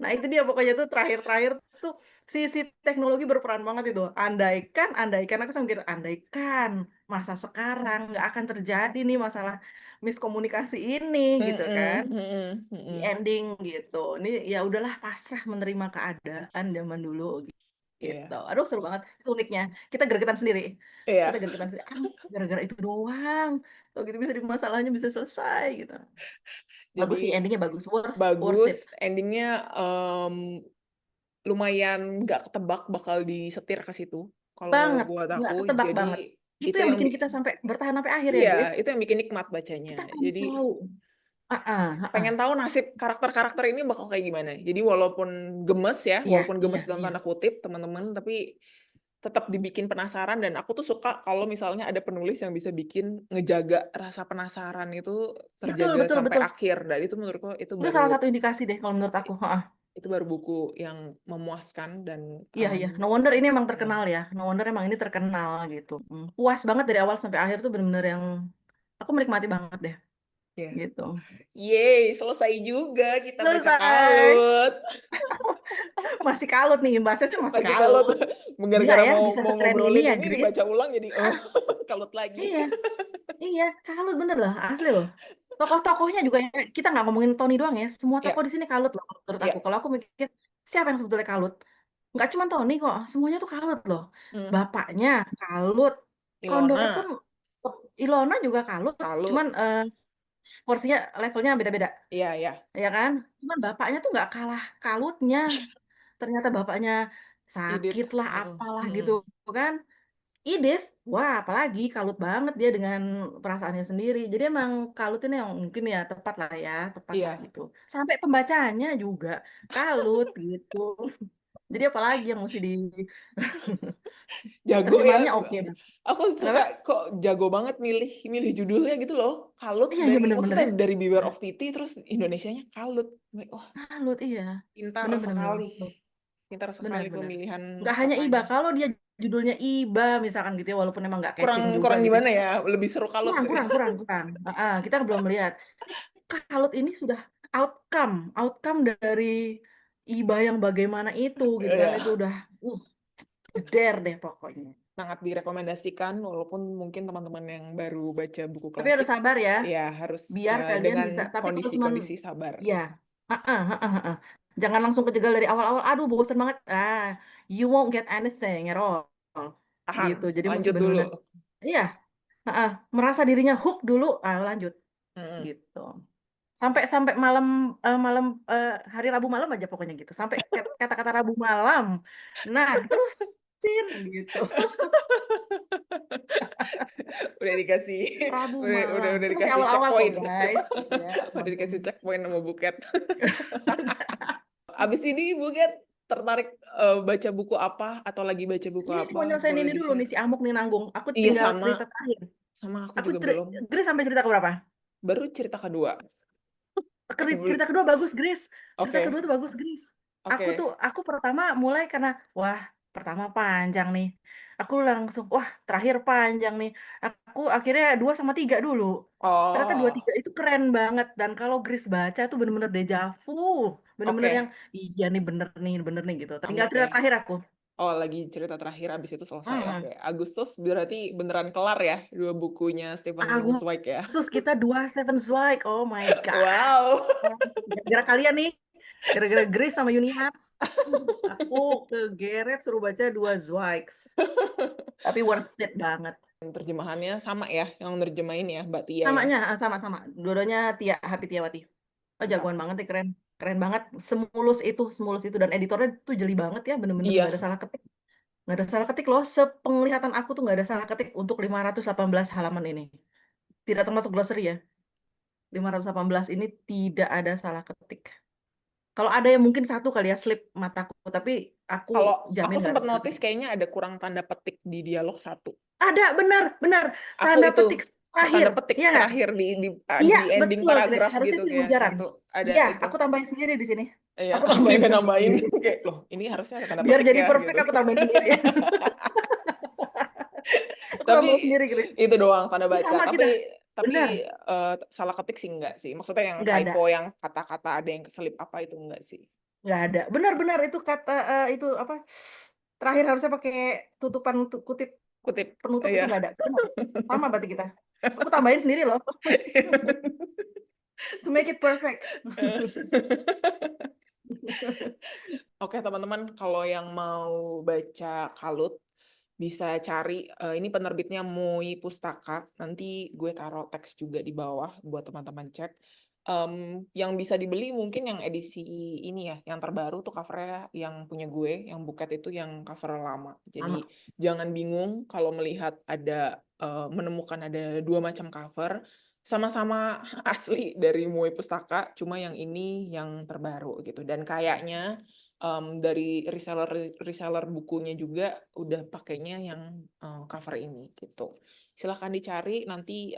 Nah itu dia pokoknya tuh terakhir-terakhir tuh sisi teknologi berperan banget itu. Andaikan aku sampai mikir, andaikan masa sekarang nggak akan terjadi nih masalah miskomunikasi ini gitu kan, Mm, mm, di mm. ending gitu. Ini ya udahlah, pasrah menerima keadaan zaman dulu gitu. Iya. Aduh seru banget. Itu uniknya. Kita gregetan sendiri. Kita Iya. gregetan sendiri. Ah, gara-gara itu doang. Kalau gitu bisa masalahnya bisa selesai gitu. Bagus sih, Jadi endingnya bagus. Worth it. bagus, endingnya lumayan nggak ketebak bakal disetir ke situ kalau Banget. buat Nggak aku. ketebak Jadi banget. Itu itu yang yang bikin kita sampai bertahan sampai akhir ya, iya, Grace. itu yang bikin nikmat bacanya. Kita pengen Jadi tahu. Ah, ah, ah, ah. pengen tahu nasib karakter-karakter ini bakal kayak gimana. Jadi walaupun gemes ya, Iya, walaupun iya, gemes dalam iya. tanda kutip teman-teman, tapi tetap dibikin penasaran. Dan aku tuh suka kalau misalnya ada penulis yang bisa bikin ngejaga rasa penasaran itu Betul, terjaga betul, sampai betul. akhir. Dan itu menurutku Itu salah satu indikasi deh kalau menurut aku. Ah, ah. itu baru buku yang memuaskan dan Iya, iya. No wonder ini emang ya. terkenal ya. No wonder emang ini terkenal gitu. Puas banget dari awal sampai akhir tuh bener-bener yang aku menikmati banget deh Ya. gitu. Yeay, selesai juga kita baca Selesai. Kalut. Masih kalut nih, bahasnya sih masih Masih Kalut. kalut. Gila Gara-gara ya, mau bisa mau sekeren ini ngobrolin ya, ini Grace. dibaca ulang jadi Ah, Kalut lagi. iya, iya, kalut bener loh, asli loh. Tokoh-tokohnya juga ya, kita nggak ngomongin Tony doang ya, semua tokoh Ya, di sini kalut loh menurut aku. ya. Kalau aku mikir siapa yang sebetulnya kalut, nggak cuma Tony kok, semuanya tuh kalut loh. Hmm. Bapaknya kalut, Kondor pun, Ilona, Ilona juga kalut, Kalut. cuman porsinya levelnya beda-beda, Iya, ya. ya kan? Cuman bapaknya tuh nggak kalah kalutnya. Ternyata bapaknya Idit. sakit lah, Heeh. apalah gitu Mm-mm. kan. Edith, wah apalagi kalut banget dia dengan perasaannya sendiri. Jadi emang kalut ini yang mungkin ya tepat lah Iya. gitu. Sampai pembacanya juga kalut gitu. Jadi apalagi yang mesti di Jago ya. terjemahannya oke banget. Aku Kenapa? suka kok jago banget milih milih judulnya gitu loh. Kalut Iya iya dari bener-bener maksudnya ya. dari Beware of Pity terus Indonesianya Kalut. Wah, Kalut iya. pintar Bener-bener sekali. Pintar sekali bener-bener. pemilihan Nggak hanya Iba, katanya. kalau dia judulnya Iba misalkan gitu ya, walaupun emang nggak Kurang catching juga kurang gitu. gimana ya? Lebih seru Kalut. Kurang. Kita belum melihat. Kalut ini sudah outcome, outcome dari Iba yang bagaimana itu gitu kan, itu Ya, udah uh jeder deh pokoknya. sangat direkomendasikan walaupun mungkin teman-teman yang baru baca buku Tapi harus klasik sabar ya, ya harus biar kalian dengan bisa. Tapi kalau cuman kondisi-kondisi sabar. ya, ah. Jangan langsung kejegal dari awal-awal. Aduh, bosan banget. You won't get anything at all. Tahan, Gitu. Jadi mesti lanjut dulu. benar-benar. Iya, heeh, merasa dirinya hook dulu, lanjut Mm-mm. gitu. Sampai sampai malam malam hari Rabu malam aja pokoknya gitu. Sampai kata-kata Rabu malam. Nah, terusin gitu. Udah dikasih Rabu udah malam. udah Itu masih dikasih awal-awal kok, checkpoint. guys, gitu ya. Udah Maksudnya. dikasih checkpoint sama Buket. Abis ini Buket tertarik baca buku apa atau lagi baca buku Ini mau apa? nyelesain Boleh ini dulu nih di-share? si Amuk nih nanggung. Aku Iya tinggal sama, cerita terakhir. sama aku Aku juga belum. Grace sampai cerita ke berapa? Baru cerita kedua. Cerita kedua bagus, Grace. Cerita kedua Oke, tuh bagus, Grace. oke. Aku pertama mulai karena wah, pertama panjang nih. Aku langsung wah, terakhir panjang nih. Aku akhirnya 2 sama 3 dulu. Ternyata 2 Oh, 3 itu keren banget dan kalau Grace baca tuh bener-bener deja vu. Bener-bener yang oke. iya nih bener nih gitu. Tinggal Amat cerita ya. terakhir aku. Oh, lagi cerita terakhir abis itu selesai. Oke. Hmm. Agustus berarti beneran kelar ya dua bukunya Stephen Zweig ya. Agustus kita 2 Stephen Zweig. Oh my God. Wow. Gara-gara kalian nih. Gara-gara Grace sama Yuniat. Aku kegeret suruh baca 2 Zweigs. Tapi worth it banget. Terjemahannya sama ya, yang nerjemahin ya, Mbak Tia ya. Samanya, sama-sama. Dua-duanya Tia Hapitiawati. Oh, Mantap. jagoan banget ya, keren. Keren banget. Semulus itu. Dan editornya tuh jeli banget ya, bener-bener nggak ada Iya, salah ketik. Nggak ada salah ketik loh. Sepenglihatan aku tuh nggak ada salah ketik untuk 518 halaman ini. Tidak termasuk glossary ya. 518 ini tidak ada salah ketik. Kalau ada yang mungkin satu kali ya slip mataku, tapi aku kalau aku jamin nggak sempat ada salah notice ketik. kayaknya ada kurang tanda petik di dialog satu. Ada, benar. Aku Tanda itu petik terakhir. tanda petik Iya nggak? terakhir Iya, di ending betul, Grace. paragraf Harusnya gitu itu kayak dibujaran. satu ada Iya, itu. aku tambahin sendiri di sini. Iya, Aku aku tambahin juga nambahin sendiri. kayak loh, ini harusnya ada tanda Biar petik jadi ya perfect, gitu. aku tambahin sendiri. Aku Tapi tambahin sendiri, Grace. itu doang tanda Ini baca. sama Tapi kita. tapi Benar. salah ketik sih enggak sih. Maksudnya yang Nggak ada. typo yang kata-kata ada yang keselip apa itu enggak sih. Nggak ada. Benar itu kata, itu apa, terakhir harusnya pakai tutupan kutip Kutip. penutup itu Iya. nggak ada. Benar. Sama berarti kita. Aku tambahin sendiri loh. To make it perfect. Oke, teman-teman, kalau yang mau baca Kalut bisa cari ini penerbitnya Moi Pustaka. Nanti gue taruh teks juga di bawah buat teman-teman cek. Yang bisa dibeli mungkin yang edisi ini ya, yang terbaru tuh covernya yang punya gue, yang Buket itu yang cover lama. Jadi Sama. jangan bingung kalau melihat ada menemukan ada dua macam cover, sama-sama asli dari Moi Pustaka, cuma yang ini yang terbaru gitu. Dan kayaknya dari reseller bukunya juga udah pakainya yang cover ini gitu. Silahkan dicari nanti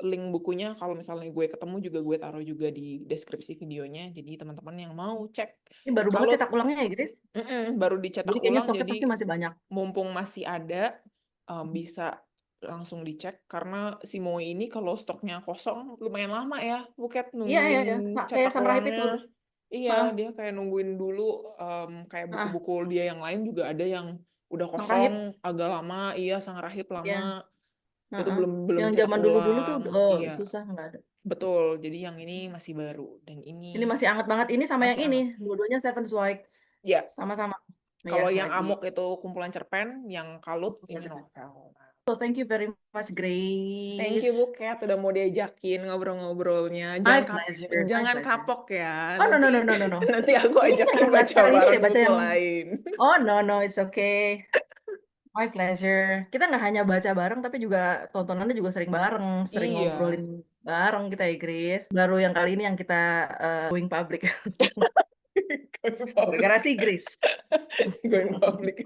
link bukunya kalau misalnya gue ketemu juga gue taruh juga di deskripsi videonya. Jadi teman-teman yang mau cek Ini baru banget kalau cetak ulangnya ya, Grace. baru Jadi dicetak kayaknya ulang, stoknya pasti jadi masih banyak. mumpung masih ada bisa langsung dicek karena si Moi ini kalau stoknya kosong lumayan lama ya Buket Iya. nungguin Kayak cetak Samurai Pit dulu. ulangnya. Heeh. Iya, dia kayak nungguin dulu kayak Heeh. buku-buku dia yang lain juga ada yang udah Sang Rahib. kosong agak lama, iya Sang Rahib Iya. lama itu Heeh. belum belum Yang cetak zaman dulu-dulu tuh ulang. Iya, susah nggak ada. betul. Jadi yang ini masih baru dan Ini ini masih anget banget. Ini sama yang masih ini. hangat. Dua-duanya Seven Zweig. Ya, Sama-sama. Iya, kalau yang lagi. Amok itu kumpulan cerpen, yang Kalut ini novel. So, thank you very much, Thank you Grace. Buket udah mau diajakin ngobrol-ngobrolnya. My pleasure, my Jangan pleasure. kapok ya. Oh, no, Nanti no, no, no, no, no. nanti aku Iya, ajakin nggak baca kali ini bareng deh baca buku yang... lain. Oh, no, it's okay. My pleasure. Kita nggak hanya baca bareng, tapi juga tontonannya juga sering bareng, sering Iya. ngobrolin bareng kita ya, Grace. Baru yang kali ini yang kita going public. Going public. Gara-gara si Grace. Going public.